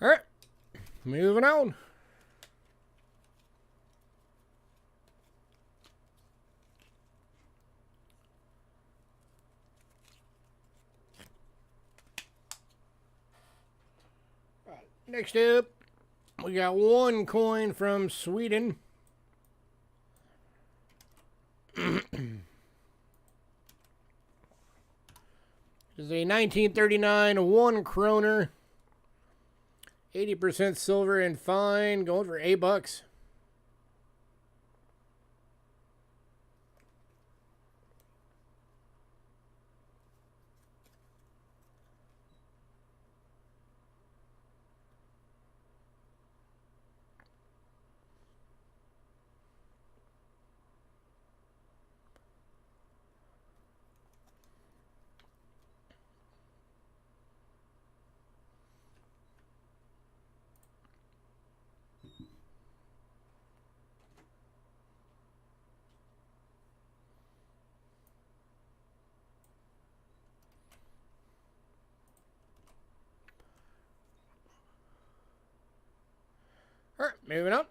All right, moving on. All right, next up, we got one coin from Sweden. This is a 1939 1 kroner. 80% silver and fine, going for $8. All right, moving on.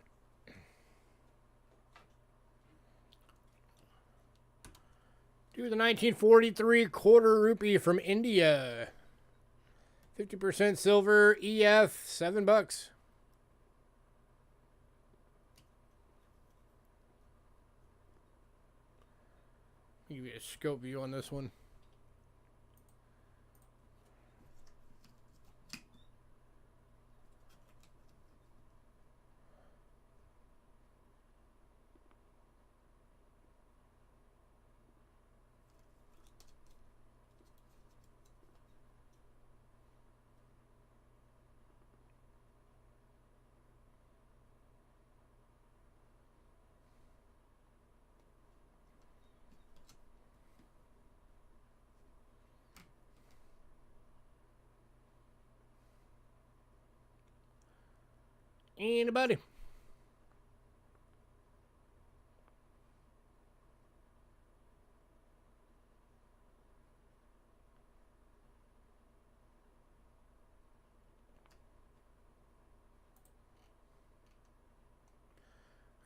To the 1943 quarter rupee from India. 50% silver, EF, $7. Give you a scope view on this one. Anybody?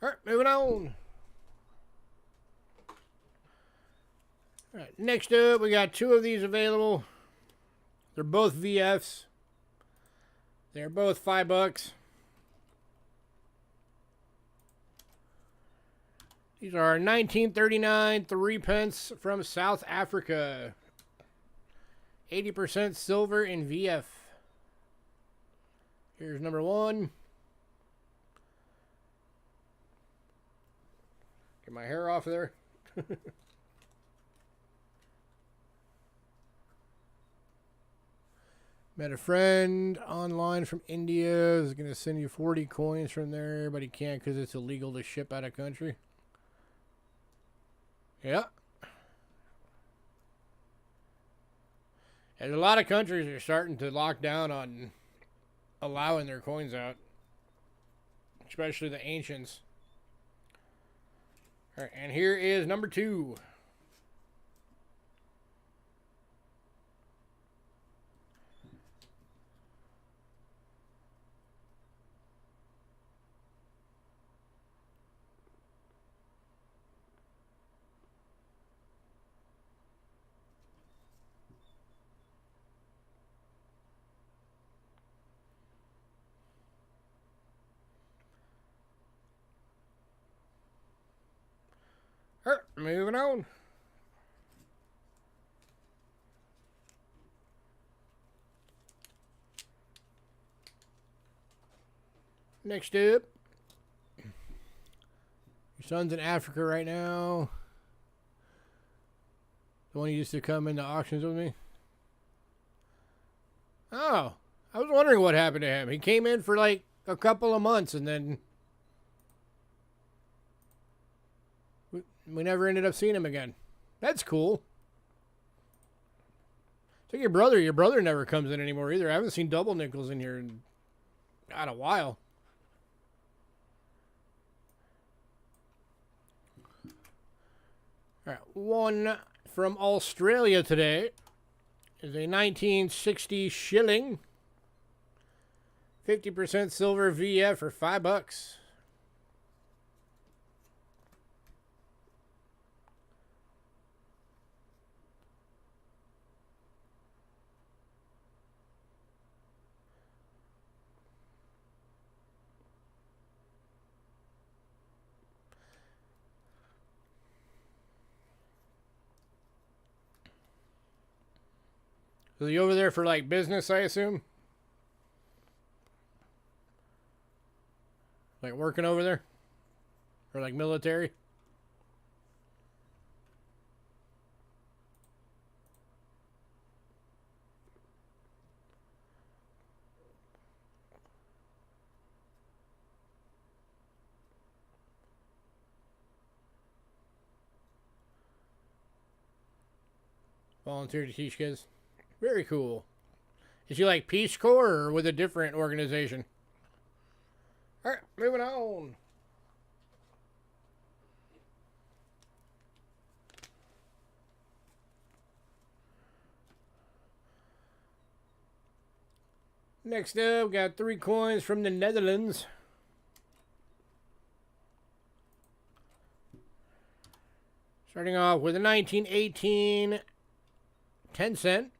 All right, moving on. All right, next up, we got two of these available. They're both VFs. They're both $5. These are 1939 3 pence from South Africa. 80% silver in VF. Here's number one. Get my hair off there. Met a friend online from India. Is going to send you 40 coins from there, but he can't because it's illegal to ship out of country. Yeah. And a lot of countries are starting to lock down on allowing their coins out, especially the ancients. All right, and here is number two. All right, moving on. Next up. Your son's in Africa right now. The one who used to come into auctions with me. Oh, I was wondering what happened to him. He came in for like a couple of months and then we never ended up seeing him again. That's cool. So your brother never comes in anymore either. I haven't seen double nickels in here in a while. All right, one from Australia today is a 1960 shilling. 50% silver VF for $5. So you over there for like business, I assume? Like working over there? Or like military? Volunteer to teach kids. Very cool. Is she like Peace Corps or with a different organization? Alright, moving on. Next up, got 3 coins from the Netherlands. Starting off with a 1918 10 cent.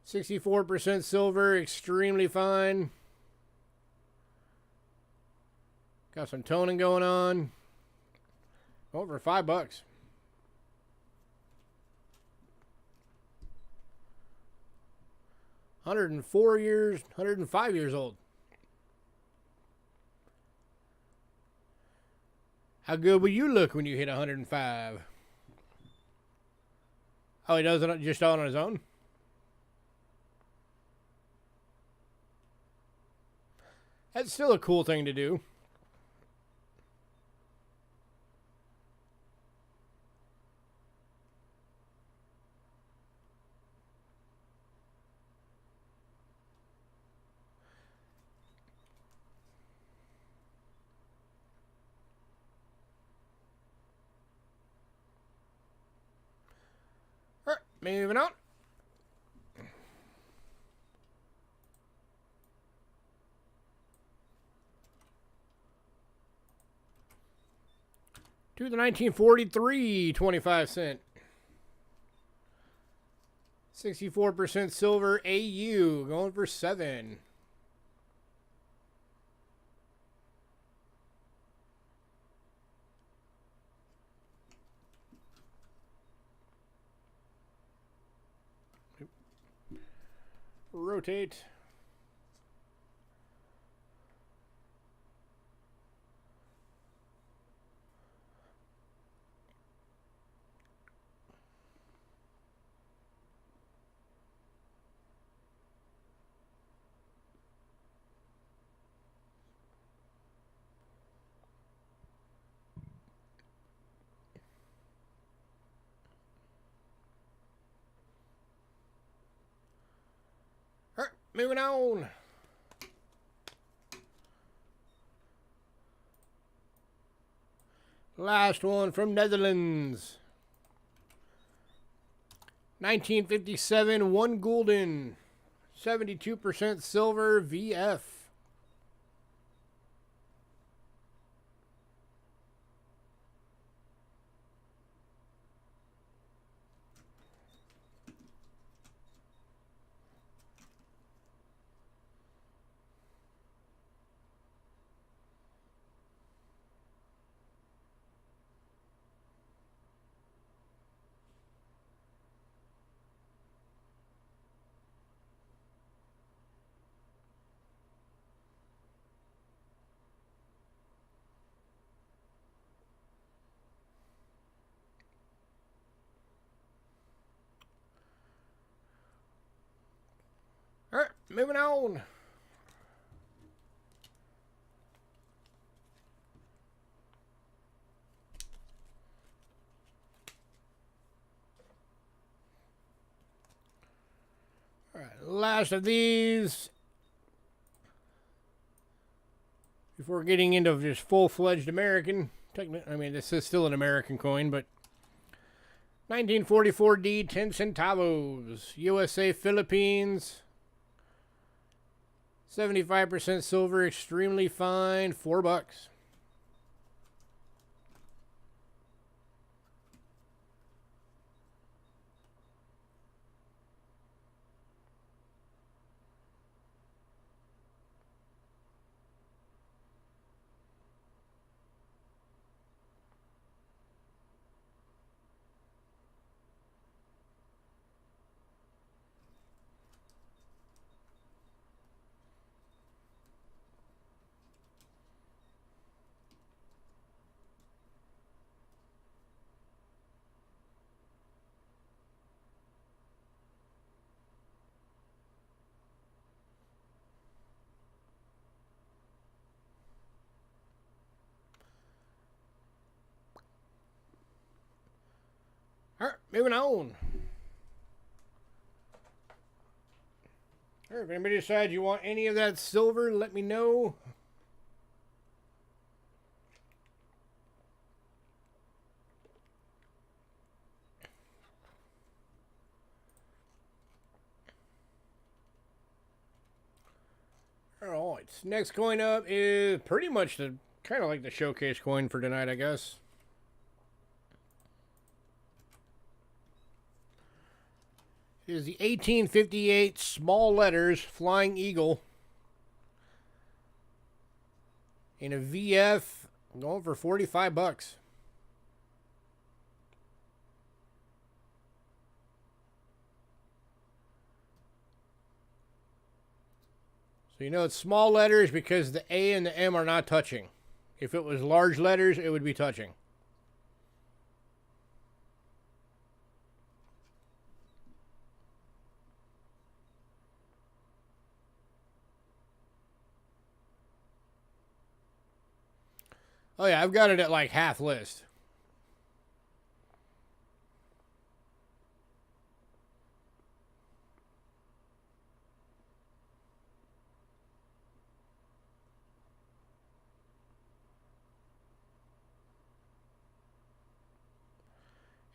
64% silver, extremely fine. Got some toning going on. Over $5. $105 years old. How good will you look when you hit 105? Oh, he does it just on his own? That's still a cool thing to do. All right, moving on. To the 1943 25 cent. 64% silver AU going for $7. Rotate. All right, moving on. Last one from Netherlands. 1957 1 gulden. 72% silver VF. moving on. All right, last of these. Before getting into just full-fledged American, I mean, this is still an American coin, but 1944D, 10 centavos, USA, Philippines, 75% silver, extremely fine, $4. All right, moving on. All right, if anybody decides you want any of that silver, let me know. All right, next coin up is pretty much the kind of like the showcase coin for tonight, I guess. It is the 1858 small letters Flying Eagle in a VF, going for $45. So you know it's small letters because the A and the M are not touching. If it was large letters, it would be touching. Oh yeah, I've got it at like half list.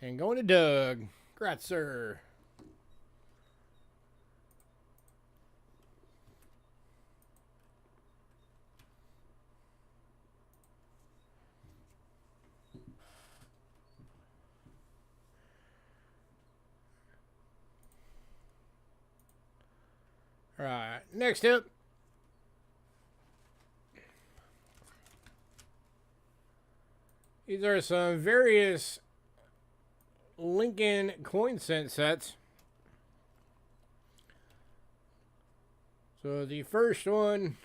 And going to Doug. Congrats, sir. All right, next up. These are some various Lincoln coin cent sets. So the first ones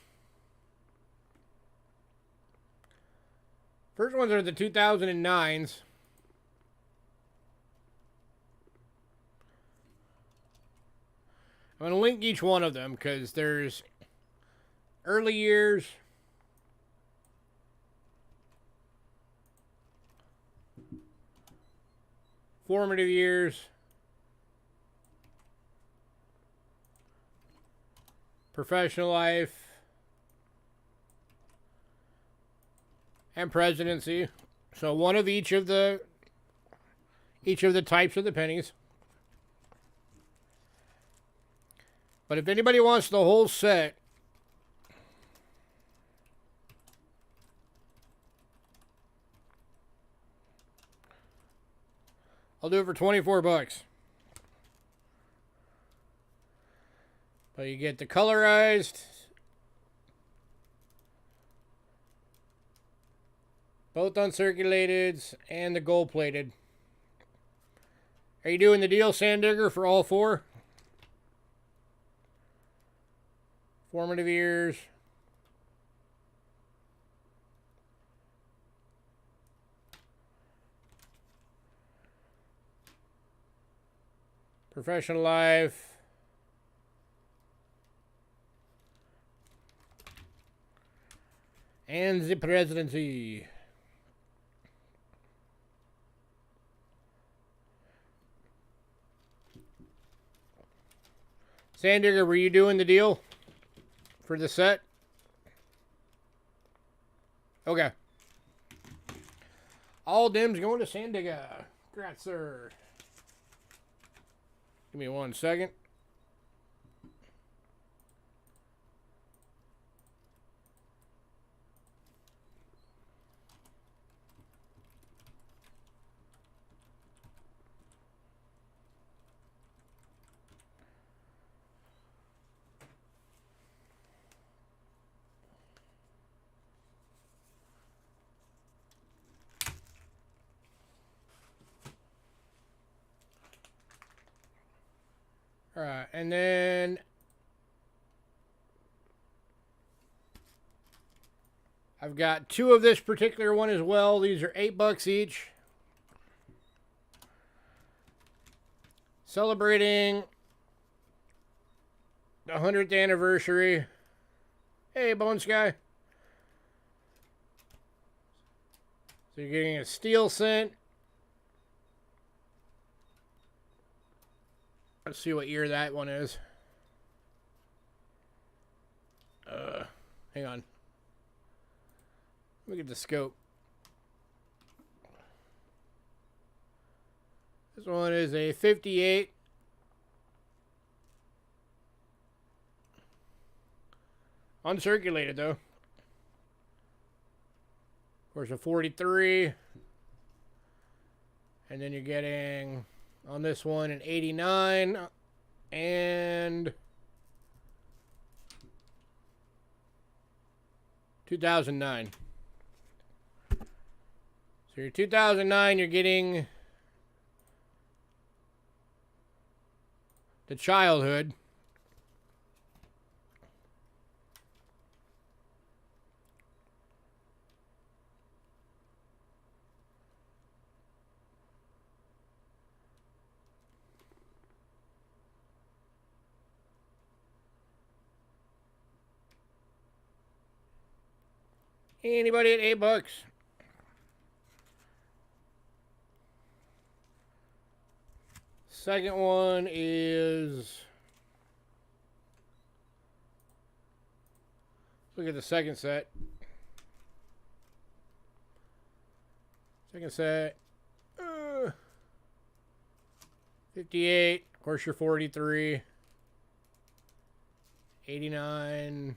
are the 2009s. I'm going to link each one of them because there's early years, formative years, professional life, and presidency. So one of each of the types of the pennies. But if anybody wants the whole set, I'll do it for $24. But you get the colorized, both uncirculated, and the gold plated. Are you doing the deal, Sandigger, for all four? Formative years. Professional life. And the presidency. Sandigger, were you doing the deal for the set? Okay. All dims going to Sandigger. Congrats, sir. Give me 1 second. All right, and then I've got 2 of this particular one as well. These are $8 each. Celebrating the 100th anniversary. Hey, Bone Sky. So you're getting a steel cent. Let's see what year that one is. Hang on. Look at the scope. This one is a 58. Uncirculated, though. Of course, a 43. And then you're getting, on this one, an 89. And 2009. So your 2009, you're getting the childhood. Anybody at $8? Second one is, look at the second set. Second set, 58. Of course, you're 43. 89.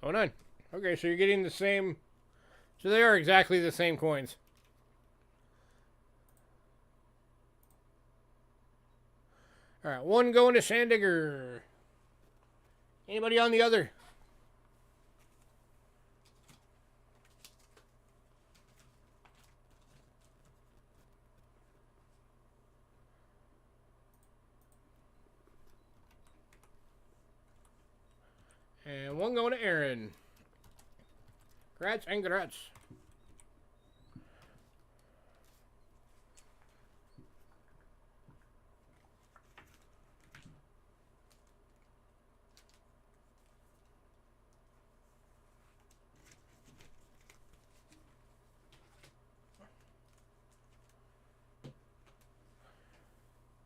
09. Okay, so you're getting the same. So they are exactly the same coins. All right, one going to Sandigger. Anybody on the other? And one going to Aaron. Congrats and congrats.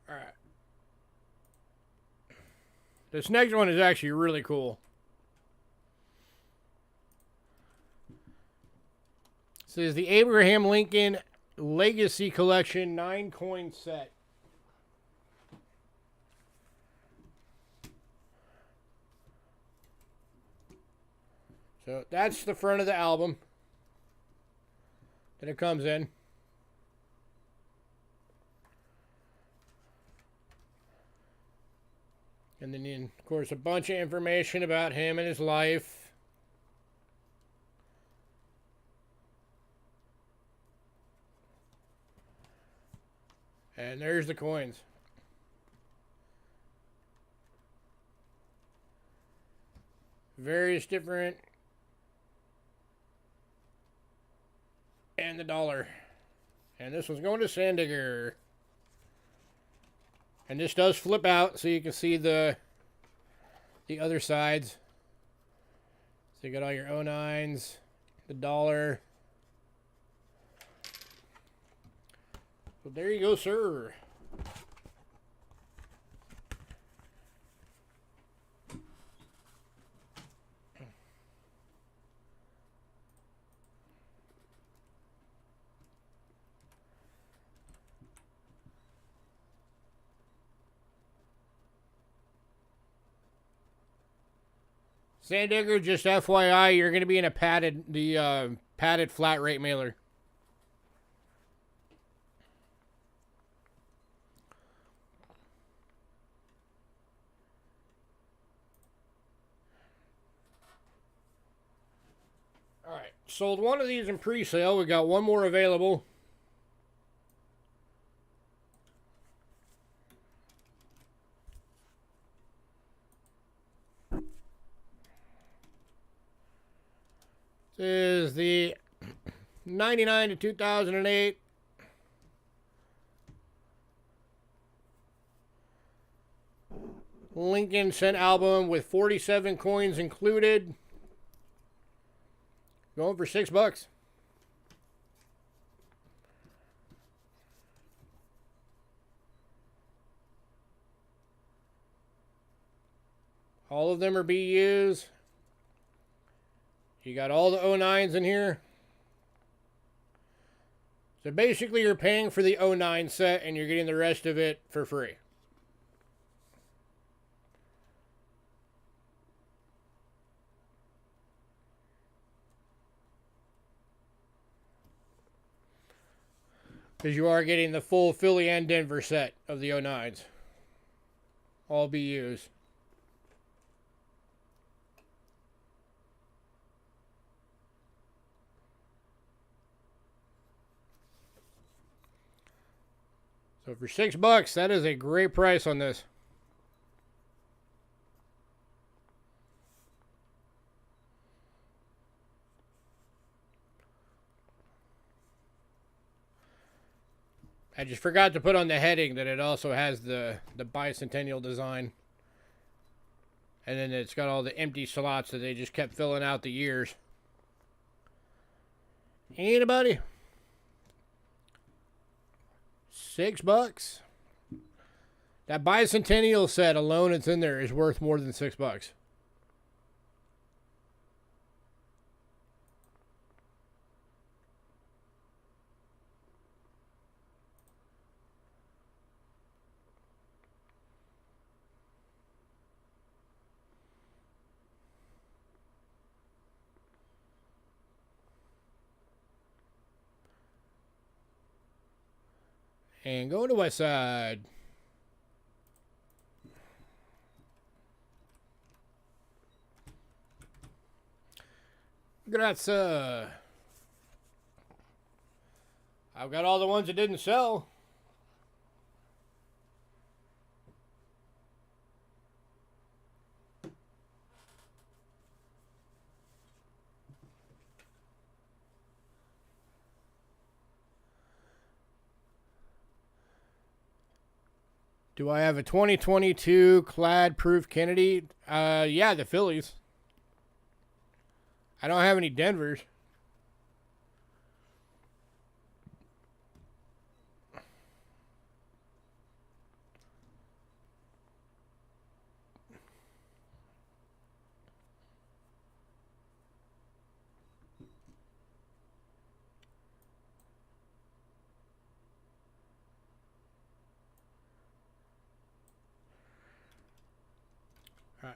All right. This next one is actually really cool. This is the Abraham Lincoln Legacy Collection 9-coin set. So that's the front of the album that it comes in. And then, of course, a bunch of information about him and his life. And there's the coins. Various different. And the dollar. And this one's going to Sandigger. And this does flip out so you can see the other sides. So you got all your 09s, the dollar. So there you go, sir. Sandigger, just FYI, you're going to be in a padded flat rate mailer. All right, sold one of these in pre-sale. We got one more available. This is the 99 to 2008 Lincoln Cent album with 47 coins included. Going for $6. All of them are BUs. You got all the 09s in here. So basically you're paying for the 09 set and you're getting the rest of it for free. Because you are getting the full Philly and Denver set of the 09s. All BUs. So for $6, that is a great price on this. I just forgot to put on the heading that it also has the bicentennial design. And then it's got all the empty slots that they just kept filling out the years. Anybody? $6. That bicentennial set alone that's in there is worth more than $6. And go to West Side. Grazie. I've got all the ones that didn't sell. Do I have a 2022 clad proof Kennedy? Yeah, the Phillies. I don't have any Denvers.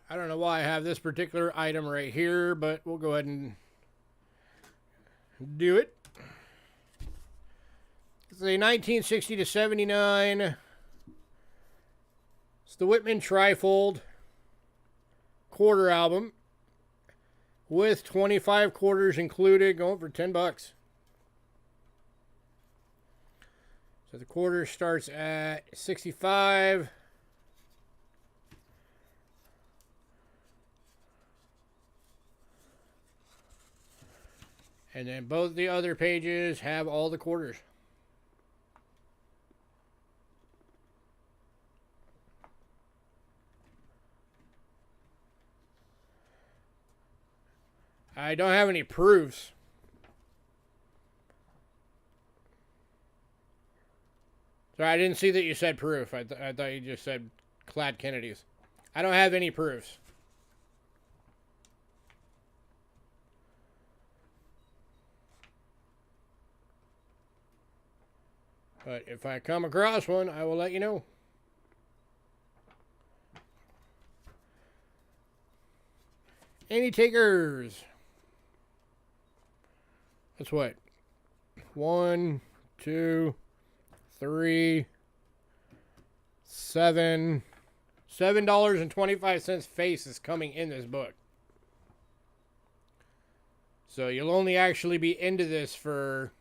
I don't know why I have this particular item right here, but we'll go ahead and do it. It's a 1960 to 79. It's the Whitman Trifold quarter album with 25 quarters included, going for $10. So the quarter starts at 65. And then both the other pages have all the quarters. I don't have any proofs. Sorry, I didn't see that you said proof. I thought you just said Clad Kennedys. I don't have any proofs. But if I come across one, I will let you know. Any takers? That's what? 1, 2, 3, 7. $7.25 face is coming in this book. So you'll only actually be into this for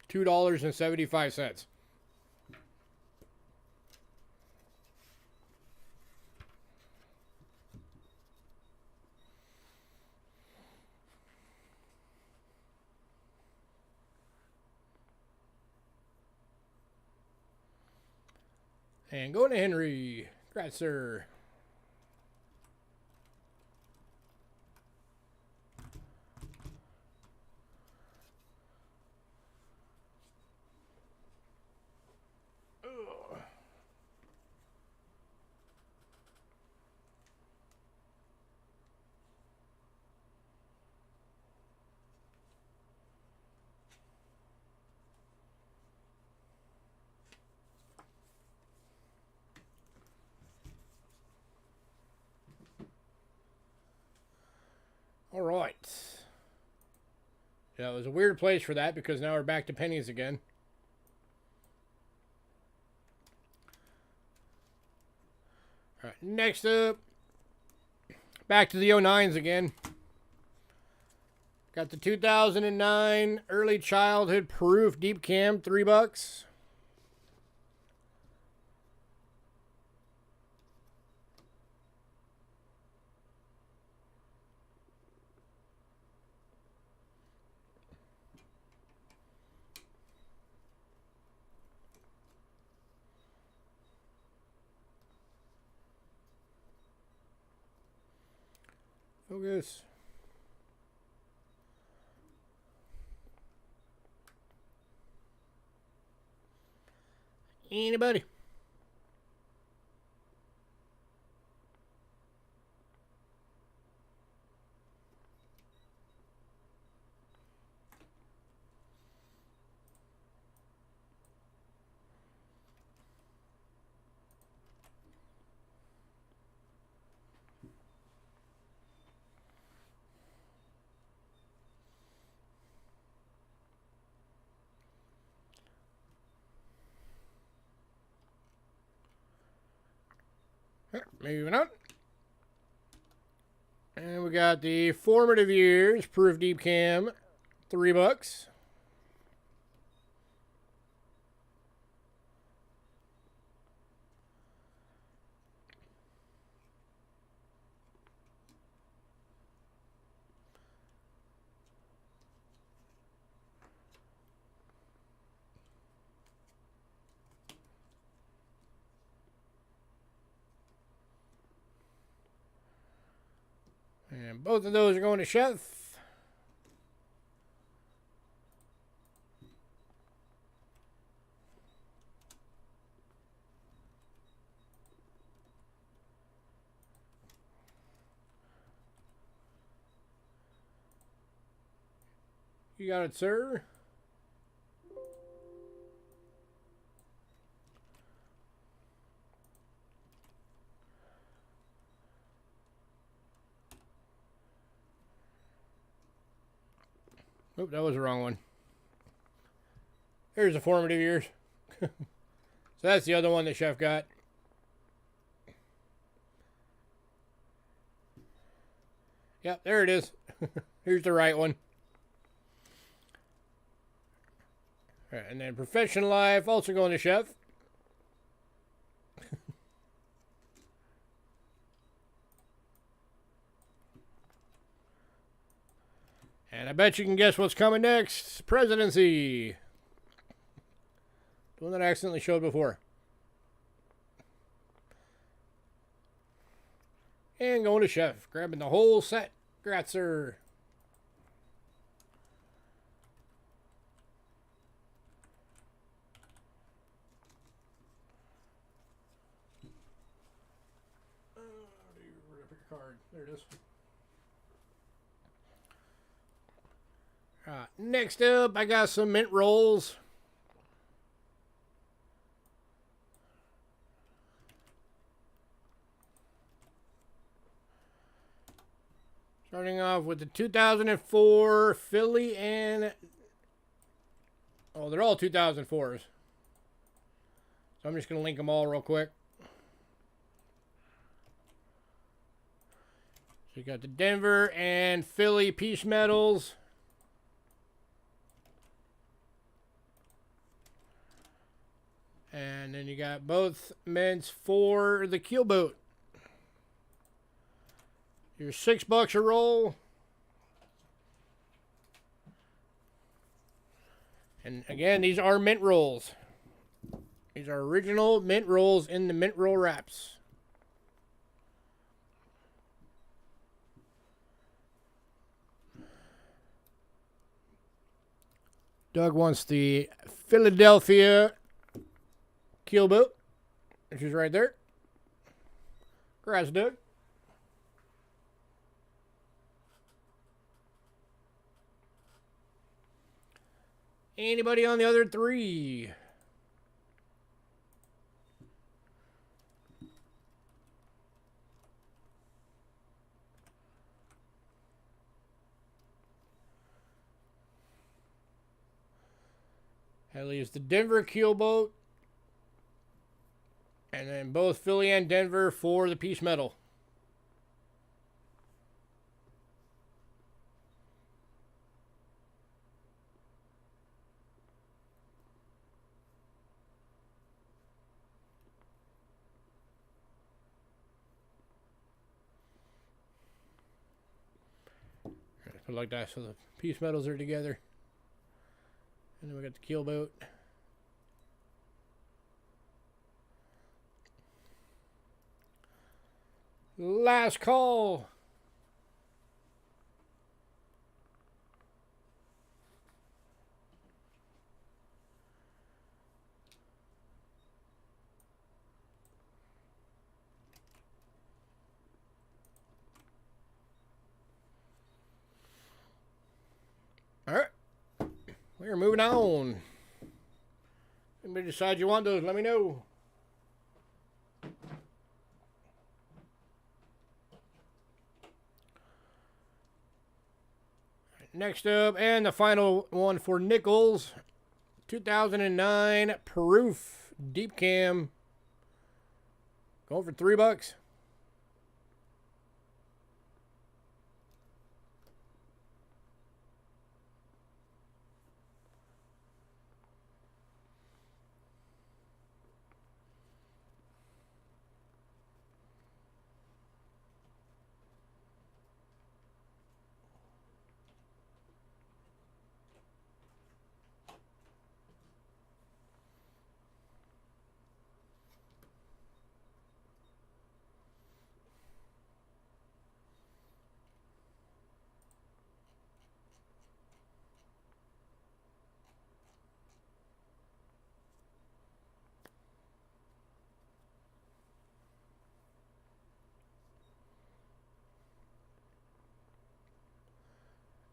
$2.75. And going to Henry. Congrats, sir. All right. Yeah, it was a weird place for that because now we're back to pennies again. All right, next up, back to the 09s again. Got the 2009 Early Childhood Proof Deep Cam, $3. Focus. Anybody? Moving on. And we got the Formative Years Proof Deep Cam, $3. And both of those are going to Chef. You got it, sir. Oop, that was the wrong one. Here's the Formative Years. So that's the other one that Chef got. Yep, there it is. Here's the right one. All right, and then Professional Life also going to Chef. And I bet you can guess what's coming next. Presidency. The one that I accidentally showed before. And going to Chef. Grabbing the whole set. Congrats, sir. card. There it is. Next up, I got some mint rolls. Starting off with the 2004 Philly and... Oh, they're all 2004s. So I'm just going to link them all real quick. So you got the Denver and Philly piece metals. And then you got both mints for the keelboat. You're $6 a roll. And again, these are mint rolls. These are original mint rolls in the mint roll wraps. Doug wants the Philadelphia keelboat, which is right there. Congrats, Doug. Anybody on the other three? That leaves the Denver keelboat. And then both Philly and Denver for the piece metal. Put it like that so the piece metals are together. And then we got the keelboat. Last call. All right. We're moving on. Anybody decide you want those, let me know. Next up, and the final one for Nichols, 2009 Proof Deep Cam. Going for $3.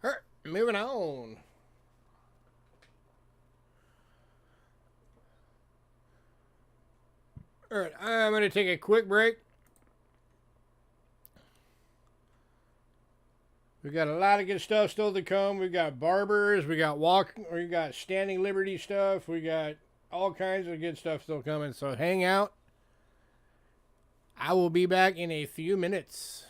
All right, moving on. All right, I'm going to take a quick break. We got a lot of good stuff still to come. We got barbers, we got Standing Liberty stuff, we got all kinds of good stuff still coming. So hang out. I will be back in a few minutes.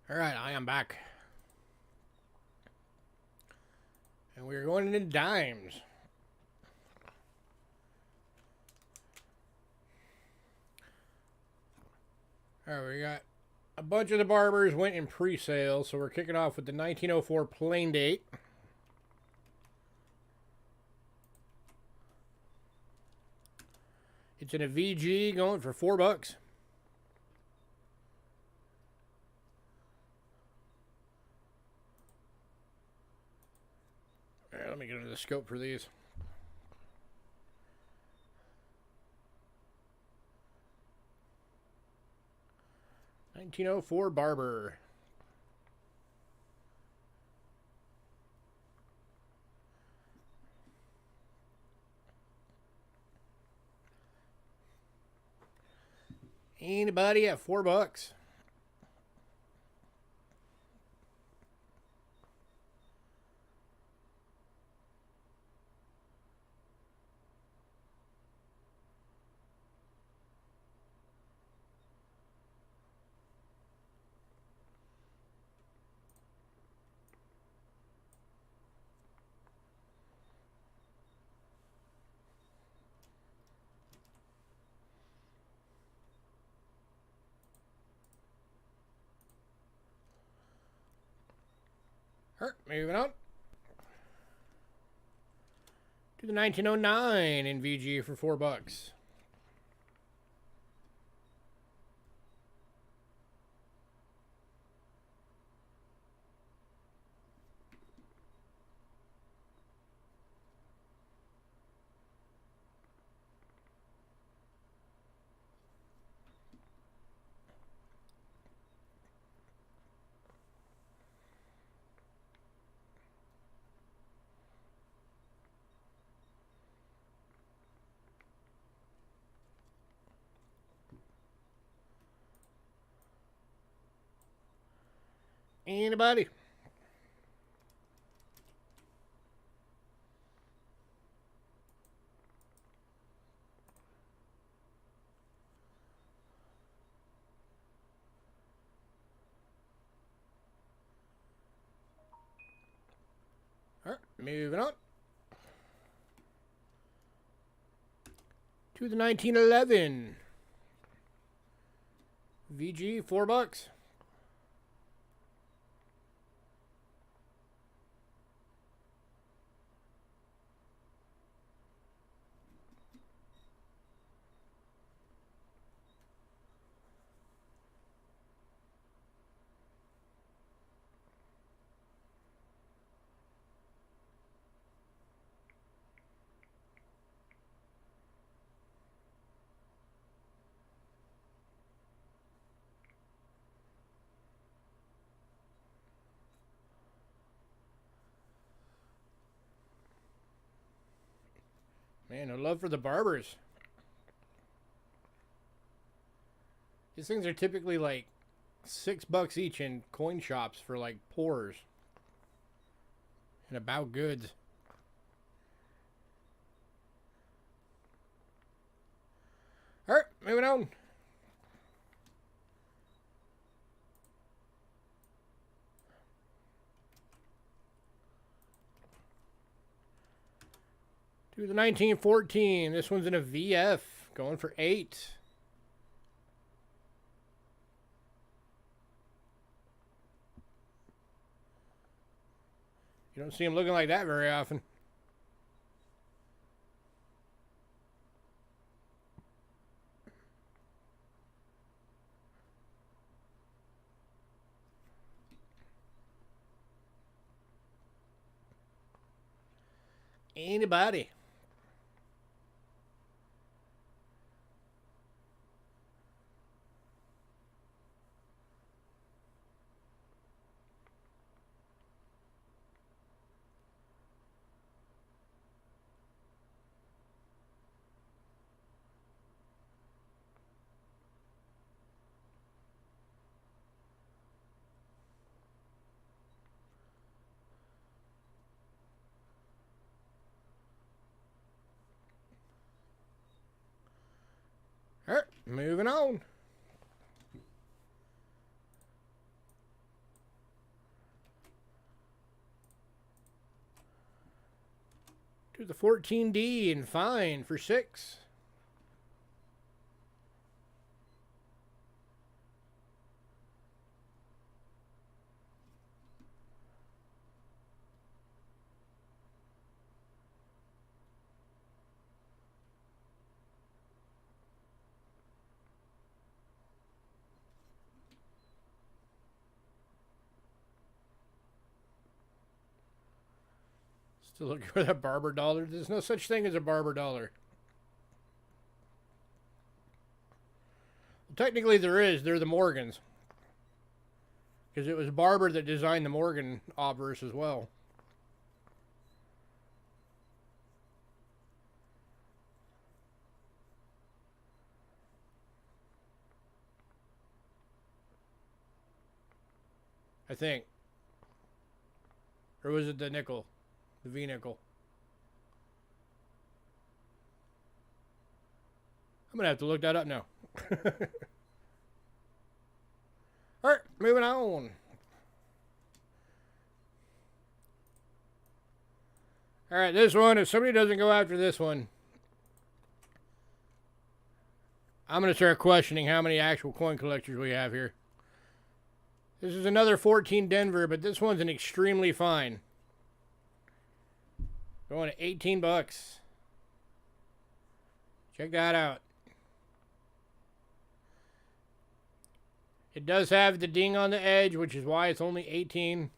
All right, I am back. And we're going into dimes. All right, we got a bunch of the barbers went in pre-sale, so we're kicking off with the 1904 plain date. It's in a VG going for $4. All right, let me get into the scope for these. $1904 barber. Anybody at $4? All right, moving on to the 1909 in VG for $4. Anybody? All right, moving on to the 1911 VG, $4. Man, no love for the barbers. These things are typically like $6 each in coin shops for like pours and about goods. All right, moving on. To the 1914. This one's in a VF, going for $8. You don't see them looking like that very often. Anybody? All right, moving on. To the 14D and fine for 6. Still looking for that barber dollar. There's no such thing as a barber dollar. Well, technically there is. They're the Morgans. Because it was Barber that designed the Morgan obverse as well. I think. Or was it the nickel? The V-nickel. I'm going to have to look that up now. Alright, moving on. Alright, this one, if somebody doesn't go after this one, I'm going to start questioning how many actual coin collectors we have here. This is another 14 Denver, but this one's an extremely fine. Going to 18 bucks. Check that out. It does have the ding on the edge, which is why it's only 18.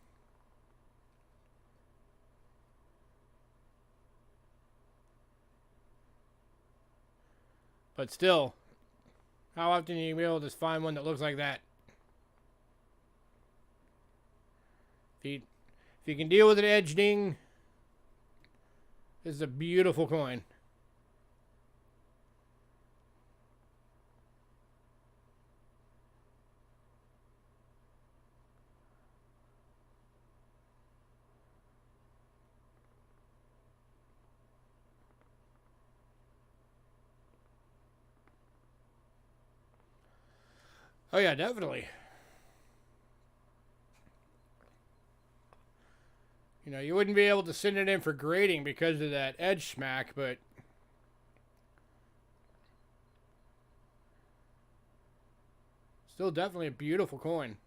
But still, how often are you be able to find one that looks like that? If you can deal with an edge ding, this is a beautiful coin. Oh yeah, definitely. You know, you wouldn't be able to send it in for grading because of that edge smack, but still definitely a beautiful coin.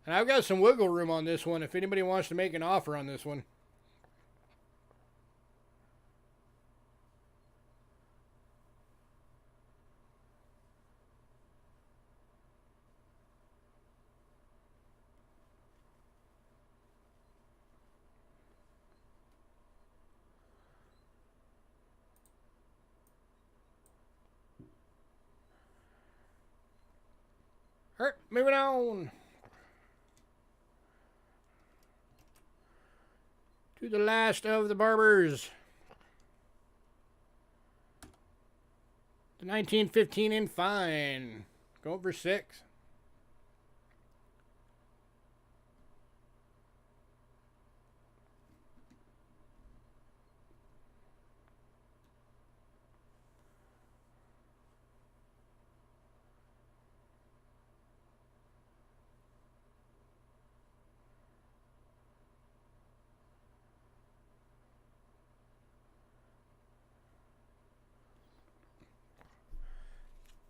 And I've got some wiggle room on this one if anybody wants to make an offer on this one. Alright, moving on. To the last of the barbers. The 1915 in fine. Going for 6.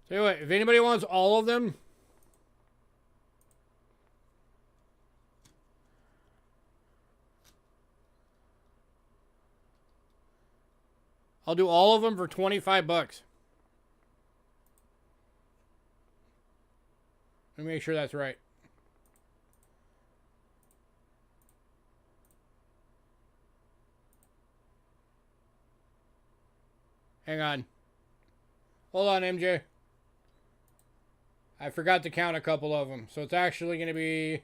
Tell you what, if anybody wants all of them, I'll do all of them for 25 bucks. Let me make sure that's right. Hang on. Hold on, MJ. I forgot to count a couple of them. So it's actually going to be...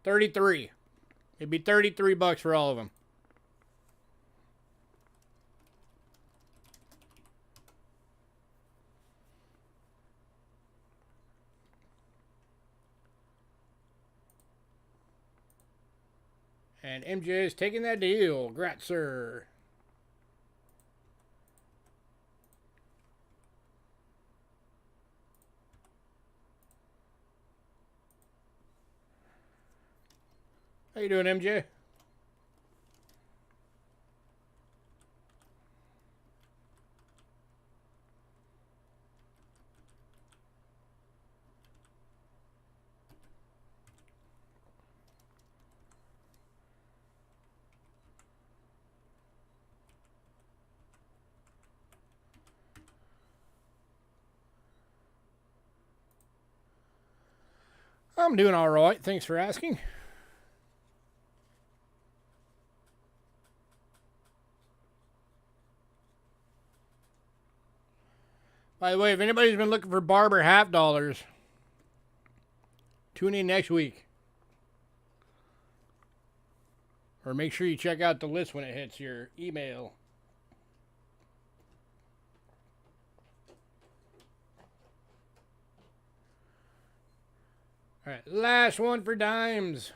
$33. It'd be 33 bucks for all of them. And MJ is taking that deal. Grat, sir. How you doing, MJ? I'm doing all right. Thanks for asking. By the way, if anybody's been looking for Barber half dollars, tune in next week. Or make sure you check out the list when it hits your email. All right, last one for dimes.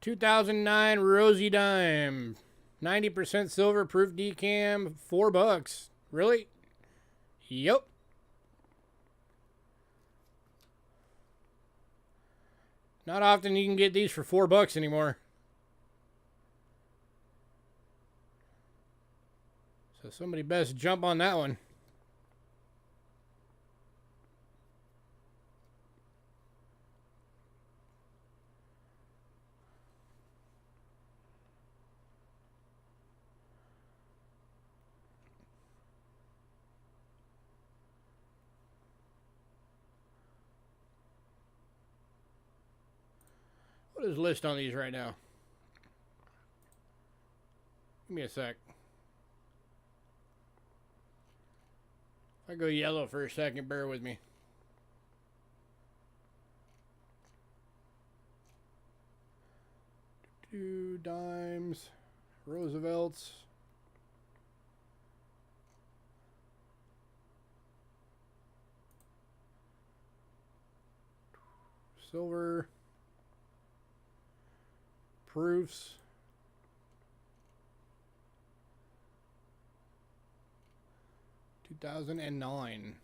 $2009 Rosy Dime. 90% silver proof decam, $4. Really? Yep. Not often you can get these for $4 anymore. So somebody best jump on that one. What is the list on these right now? Give me a sec. If I go yellow for a second, bear with me. Two dimes, Roosevelts. Silver. Proofs. $2009.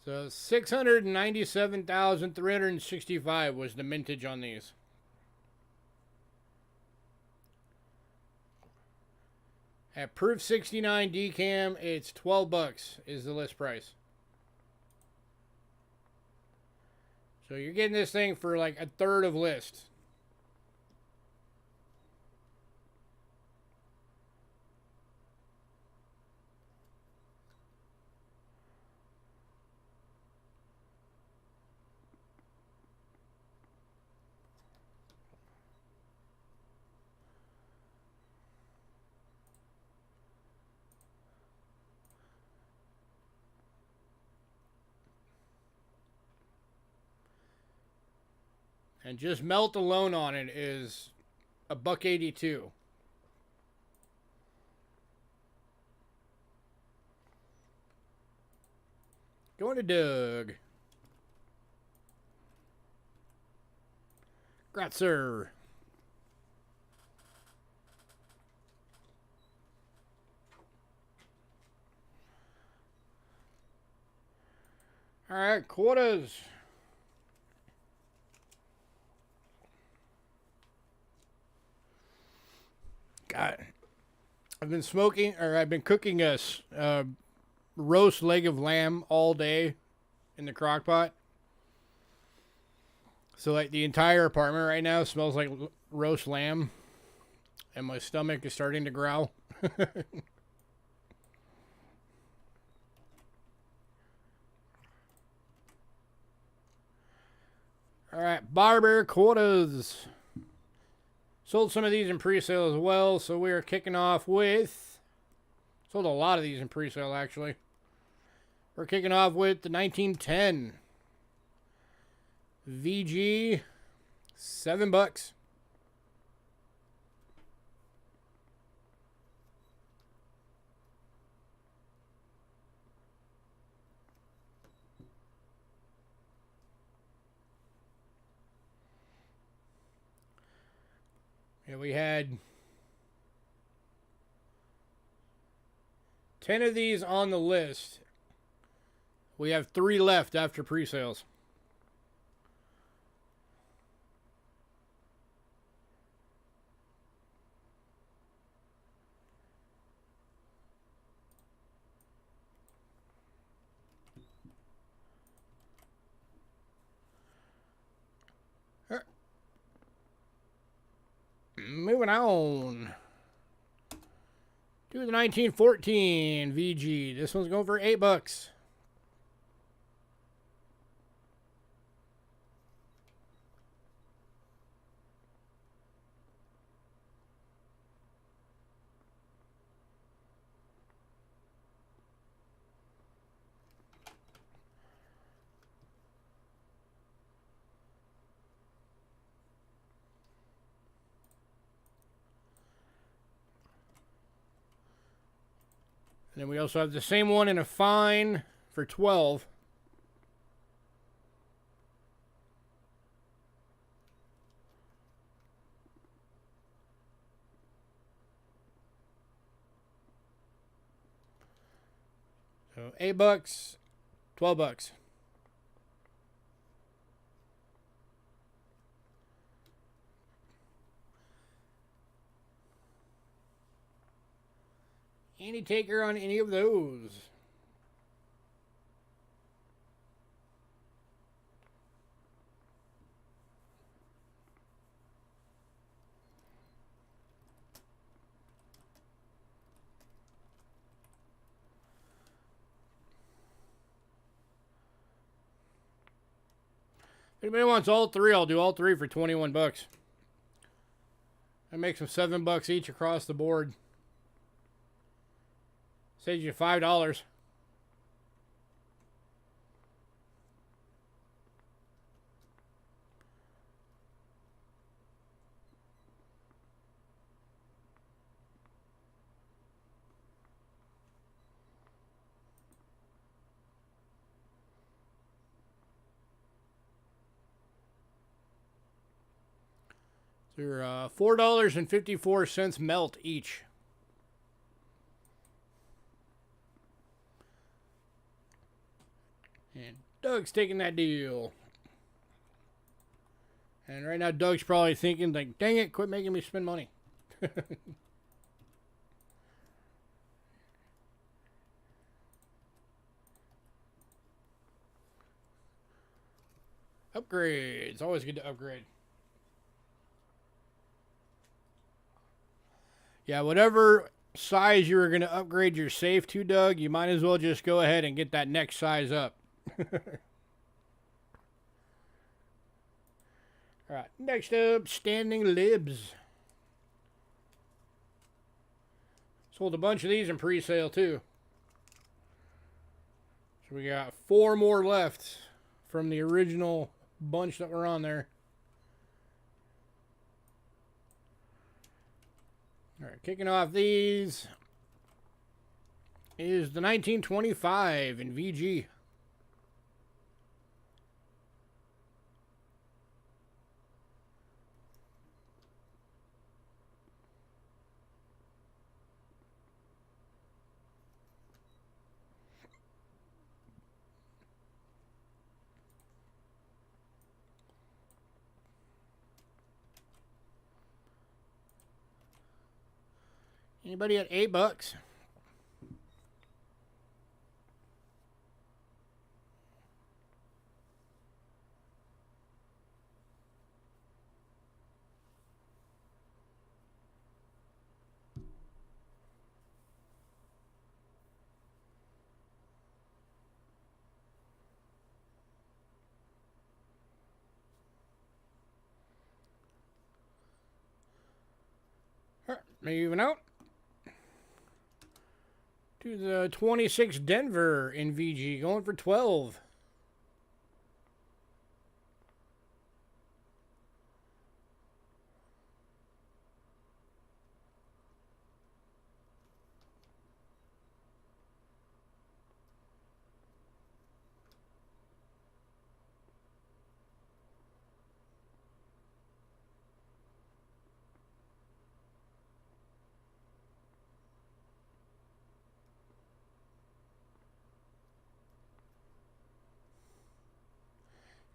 So 697,365 was the mintage on these. At proof 69 decam, it's $12 is the list price. So you're getting this thing for like a third of list. And just melt alone on it is $1.82. Going to Doug. Gratzer. All right, quotas. God, I've been cooking a roast leg of lamb all day in the crock pot. So like the entire apartment right now smells like roast lamb, and my stomach is starting to growl. All right, Barber quotas. Sold some of these in pre-sale as well, so we are kicking off with... Sold a lot of these in pre-sale, actually. We're kicking off with the 1910 VG, $7. Yeah, we had 10 of these on the list. We have 3 left after pre-sales. Moving on to the 1914 VG. This one's going for $8. And then we also have the same one in a fine for 12. So $8, $12. Any taker on any of those? If anybody wants all 3, I'll do all 3 for $21. That makes them $7 each across the board. Saves you $5. They're $4.54 melt each. And Doug's taking that deal. And right now Doug's probably thinking, like, dang it, quit making me spend money. Upgrades. Always good to upgrade. Yeah, whatever size you were going to upgrade your safe to, Doug, you might as well just go ahead and get that next size up. Alright, next up, standing libs. Sold a bunch of these in pre-sale too. So we got 4 more left from the original bunch that were on there. Alright, kicking off these is the 1925 in VG. Anybody at $8? All right, moving out to the 26 Denver in VG, going for 12.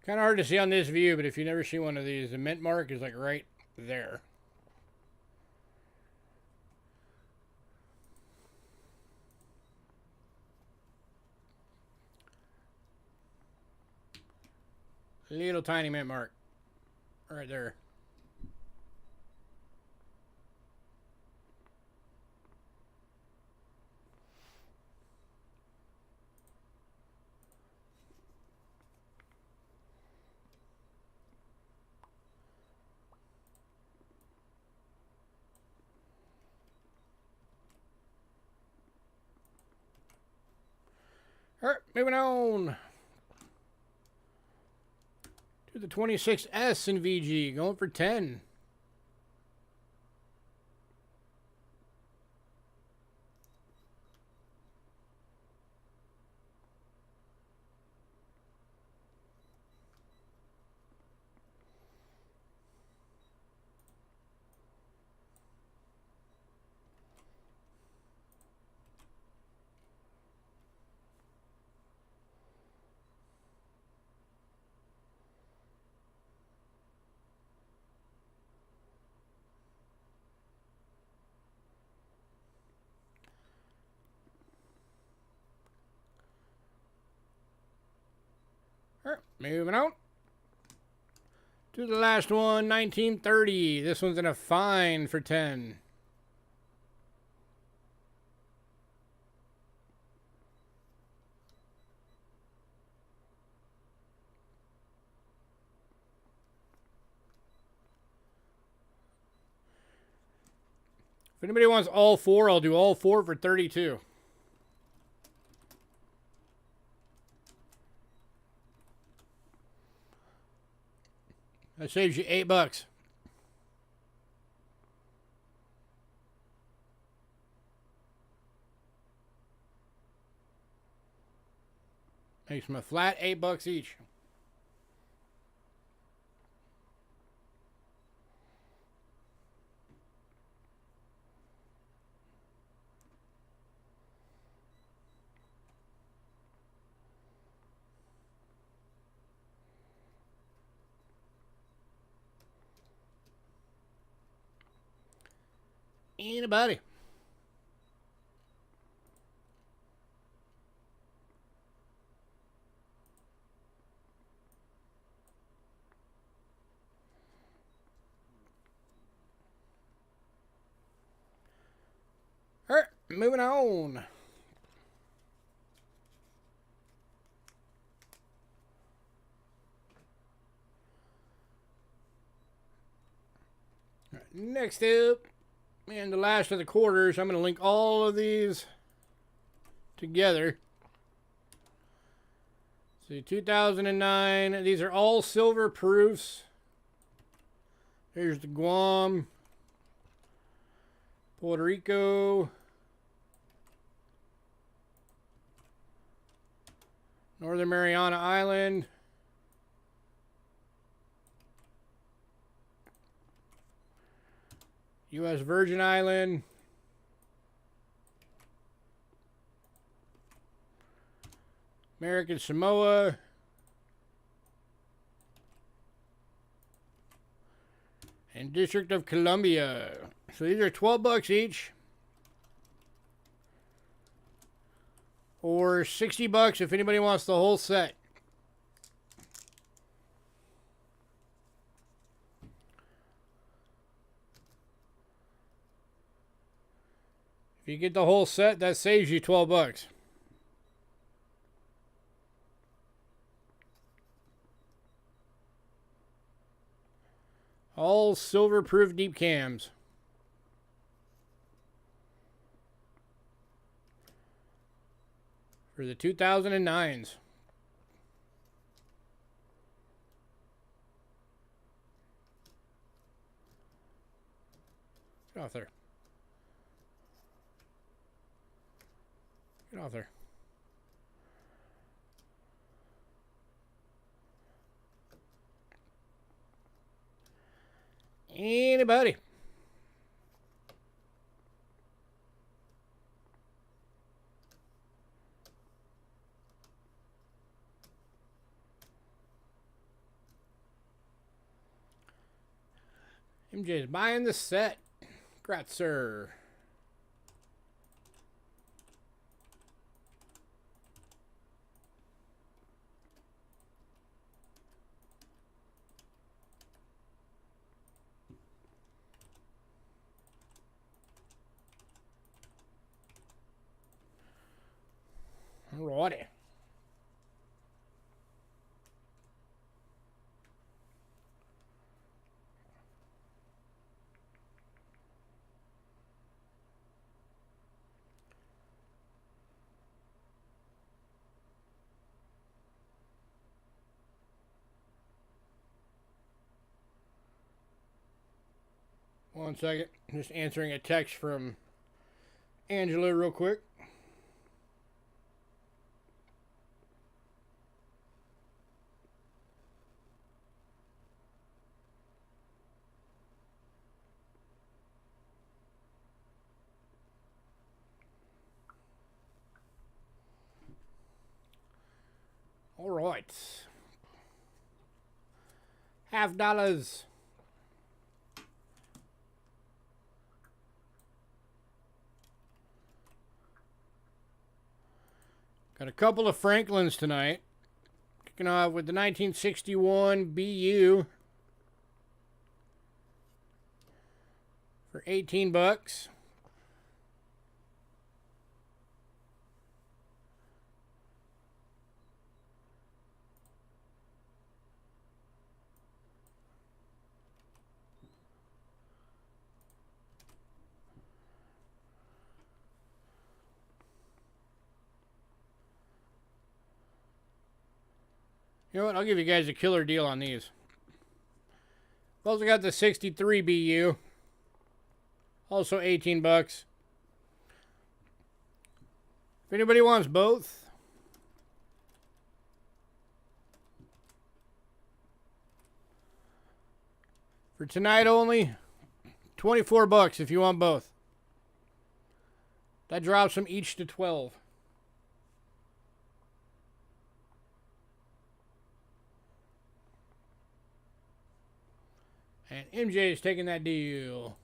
Kind of hard to see on this view, but if you never see one of these, the mint mark is like right there. Little tiny mint mark. Right there. All right, moving on to the 26S in VG, going for 10. All right, moving on to the last one, 1930. This one's in a fine for 10. If anybody wants all four, I'll do all four for 32. That saves you $8. Makes them a flat $8 each. Anybody? All right, moving on. All right, next up, and the last of the quarters. I'm going to link all of these together. See, 2009. These are all silver proofs. Here's the Guam, Puerto Rico, Northern Mariana Island, U.S. Virgin Island, American Samoa, and District of Columbia. So these are $12 each, or $60 if anybody wants the whole set. If you get the whole set, that saves you $12. All silver proof deep cams. For the 2009s. Get off there. Get off there. Anybody? MJ's buying the set. Congrats, sir. Alrighty. One second. Just answering a text from Angela real quick. All right. $50. Got a couple of Franklins tonight. Kicking off with the 1961 BU for 18 bucks. You know what? I'll give you guys a killer deal on these. Also got the 63 BU. Also 18 bucks. If anybody wants both. For tonight only, 24 bucks if you want both. That drops them each to 12. And MJ is taking that deal.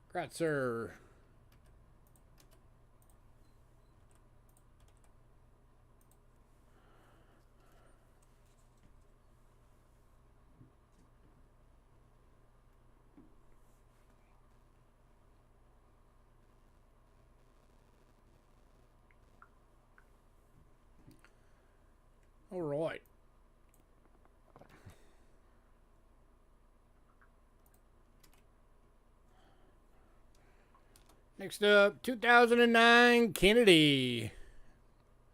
Congrats, sir. All right. Next up, 2009 Kennedy.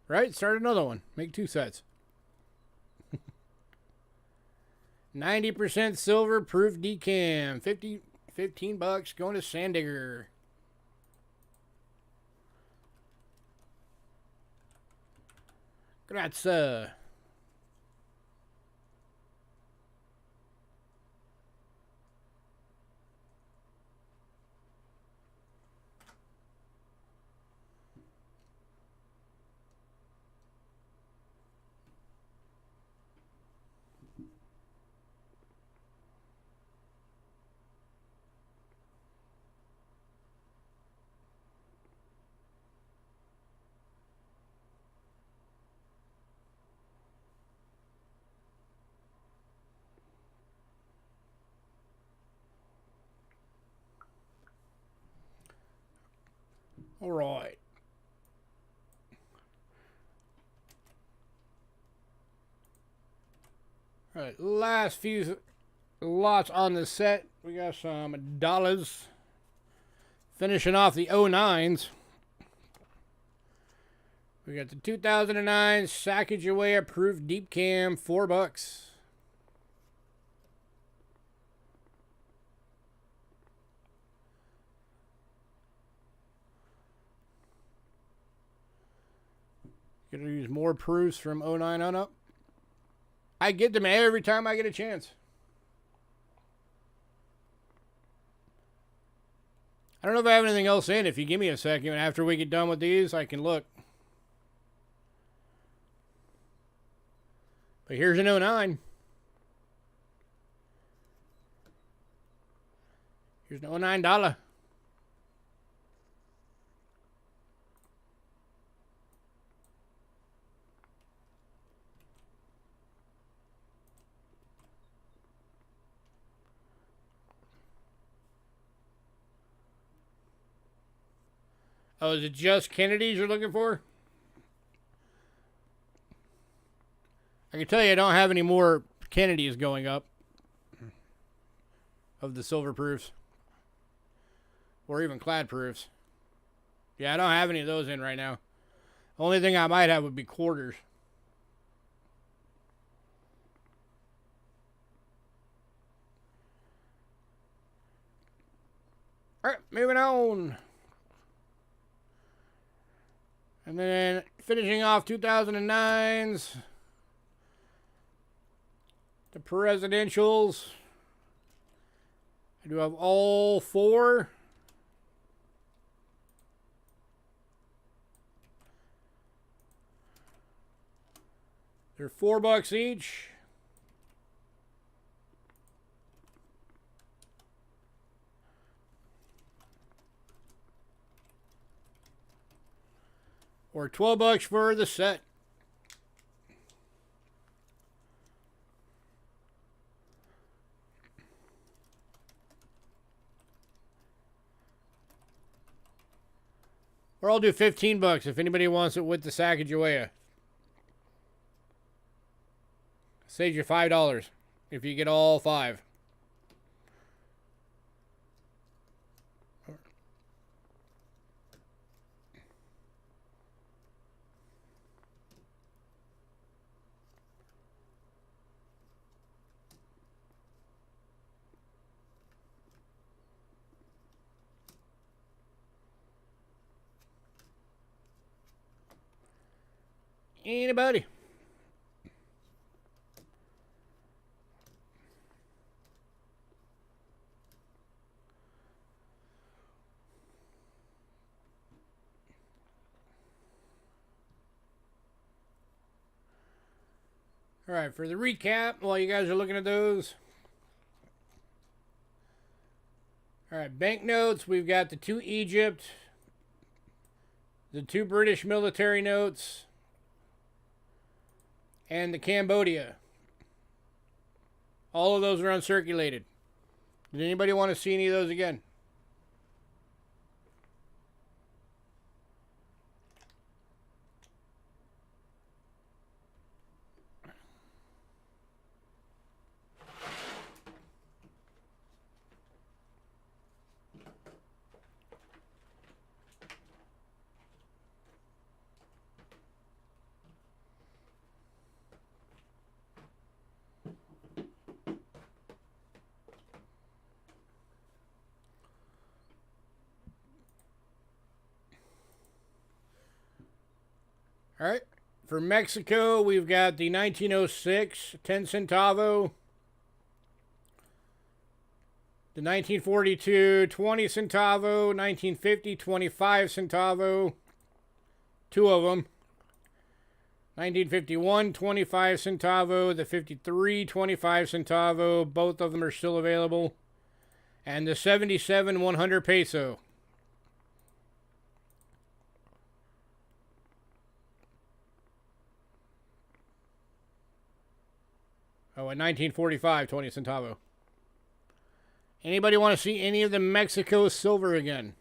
Right? Start another one. Make 2 sets. 90% silver proof decam. 15 bucks going to Sandigger. Grazie. All right. All right, last few lots on the set. We got some dollars. Finishing off the 09s. We got the 2009 Sacagawea approved deep cam, 4 bucks. Gonna use more proofs from 09 on up. I get them every time I get a chance. I don't know if I have anything else in. If you give me a second, after we get done with these, I can look. But here's an 09. Here's no $9. Oh, is it just Kennedys you're looking for? I can tell you I don't have any more Kennedys going up of the silver proofs. Or even clad proofs. Yeah, I don't have any of those in right now. Only thing I might have would be quarters. Alright, moving on. And then finishing off 2009s. The presidentials. I do have all four. They're $4 each. Or $12 for the set. Or I'll do $15 if anybody wants it with the Sacagawea. Saves you $5 if you get all 5. Anybody? All right, for the recap, while you guys are looking at those. All right, banknotes, we've got the 2 Egypt, the 2 British military notes, and the Cambodia. All of those are uncirculated. Did anybody want to see any of those again? All right. For Mexico, we've got the 1906 10 centavo, the 1942 20 centavo, 1950 25 centavo, 2 of them, 1951 25 centavo, the 53 25 centavo, both of them are still available, and the 77 100 peso. Oh, in 1945, 20 centavo. Anybody want to see any of the Mexico silver again?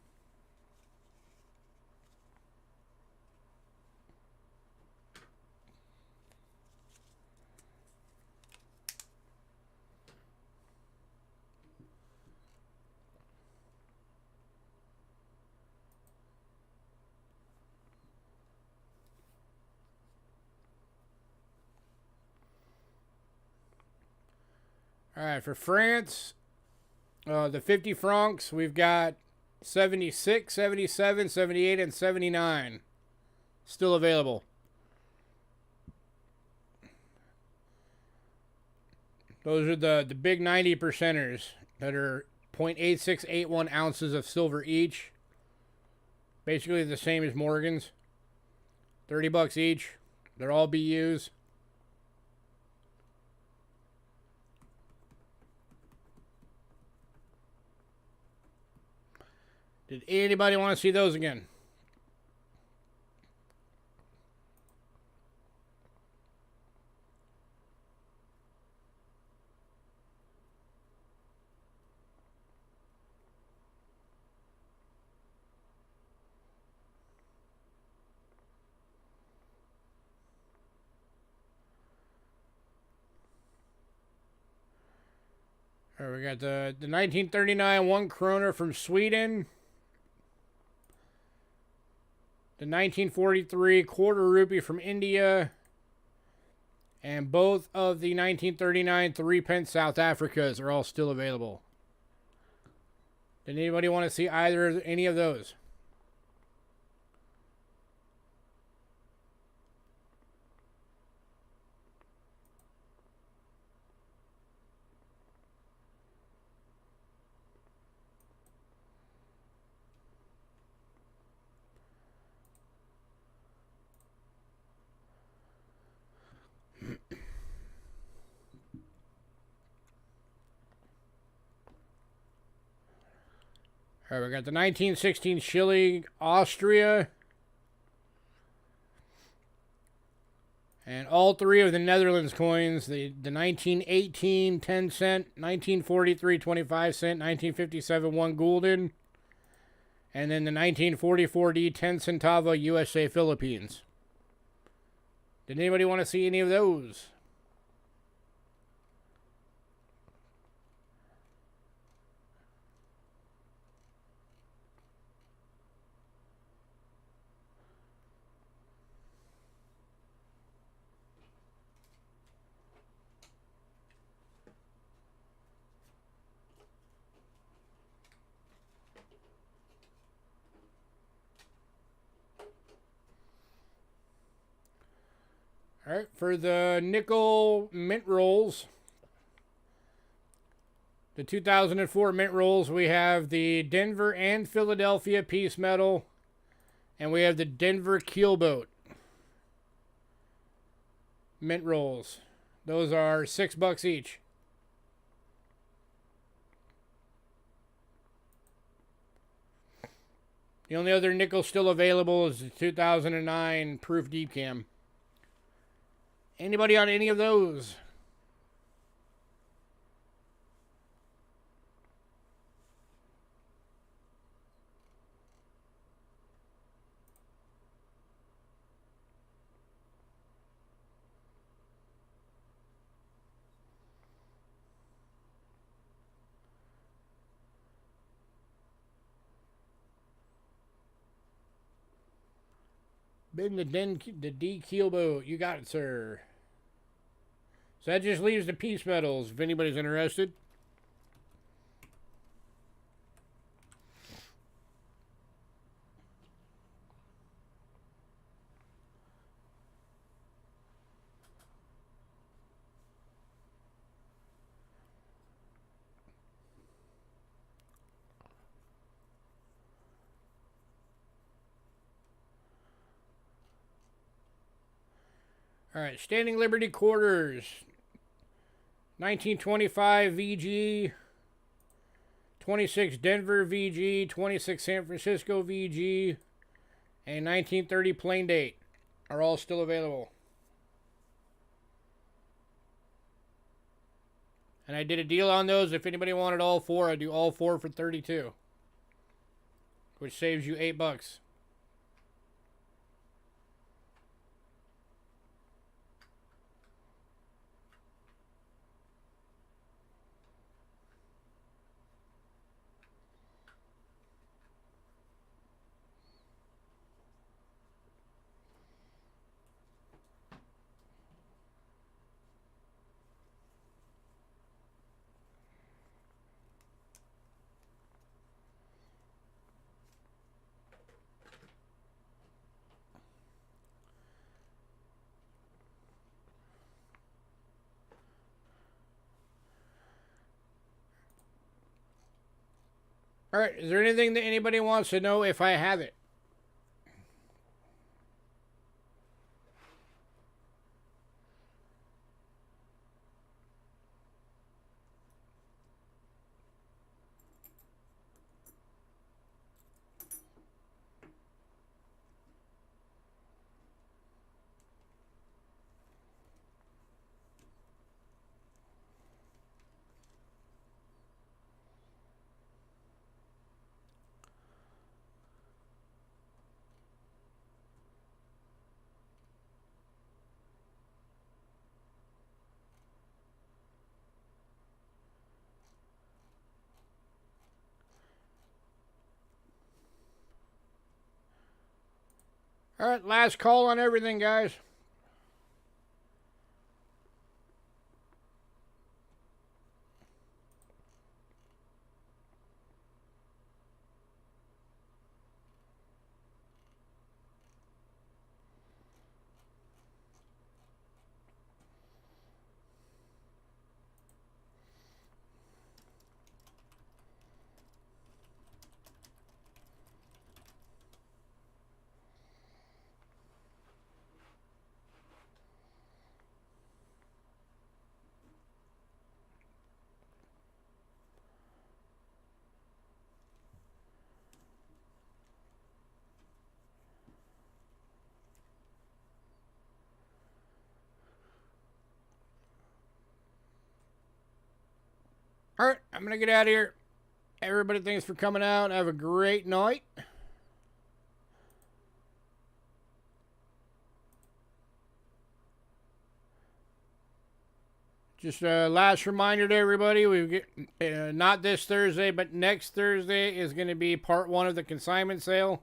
All right, for France, the 50 francs, we've got 76, 77, 78, and 79 still available. Those are the big 90 percenters that are 0.8681 ounces of silver each. Basically the same as Morgan's. $30 each. They're all BUs. Did anybody want to see those again? All right, we got the 1939 1 kroner from Sweden. The 1943 quarter rupee from India. And both of the 1939 3-pence South Africas are all still available. Did anybody want to see any of those? All right, we got the 1916 Chile, Austria. And all three of the Netherlands coins, the 1918 10 cent, 1943 25 cent, 1957 1 gulden, and then the 1944D 10 centavo USA Philippines. Did anybody want to see any of those? All right, for the nickel mint rolls, the 2004 mint rolls, we have the Denver and Philadelphia piece metal, and we have the Denver keelboat mint rolls. Those are $6 each. The only other nickel still available is the 2009 proof deep cam. Anybody on any of those? Been the D keelboat. You got it, sir. So that just leaves the piece metals if anybody's interested. All right, Standing Liberty quarters. 1925 VG, 26 Denver VG, 26 San Francisco VG, and 1930 plain date are all still available. And I did a deal on those. If anybody wanted all four, I'd do all four for $32, which saves you $8. All right, is there anything that anybody wants to know if I have it? All right, last call on everything, guys. All right, I'm going to get out of here. Everybody, thanks for coming out. Have a great night. Just a last reminder to everybody, we get not this Thursday, but next Thursday is going to be part 1 of the consignment sale.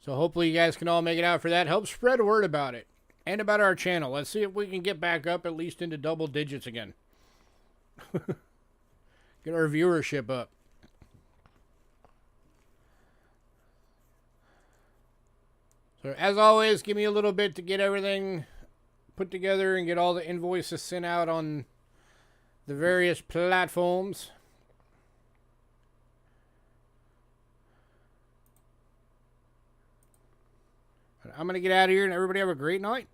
So hopefully you guys can all make it out for that. Help spread word about it and about our channel. Let's see if we can get back up at least into double digits again. Get our viewership up. So as always, give me a little bit to get everything put together and get all the invoices sent out on the various platforms. I'm going to get out of here and everybody have a great night.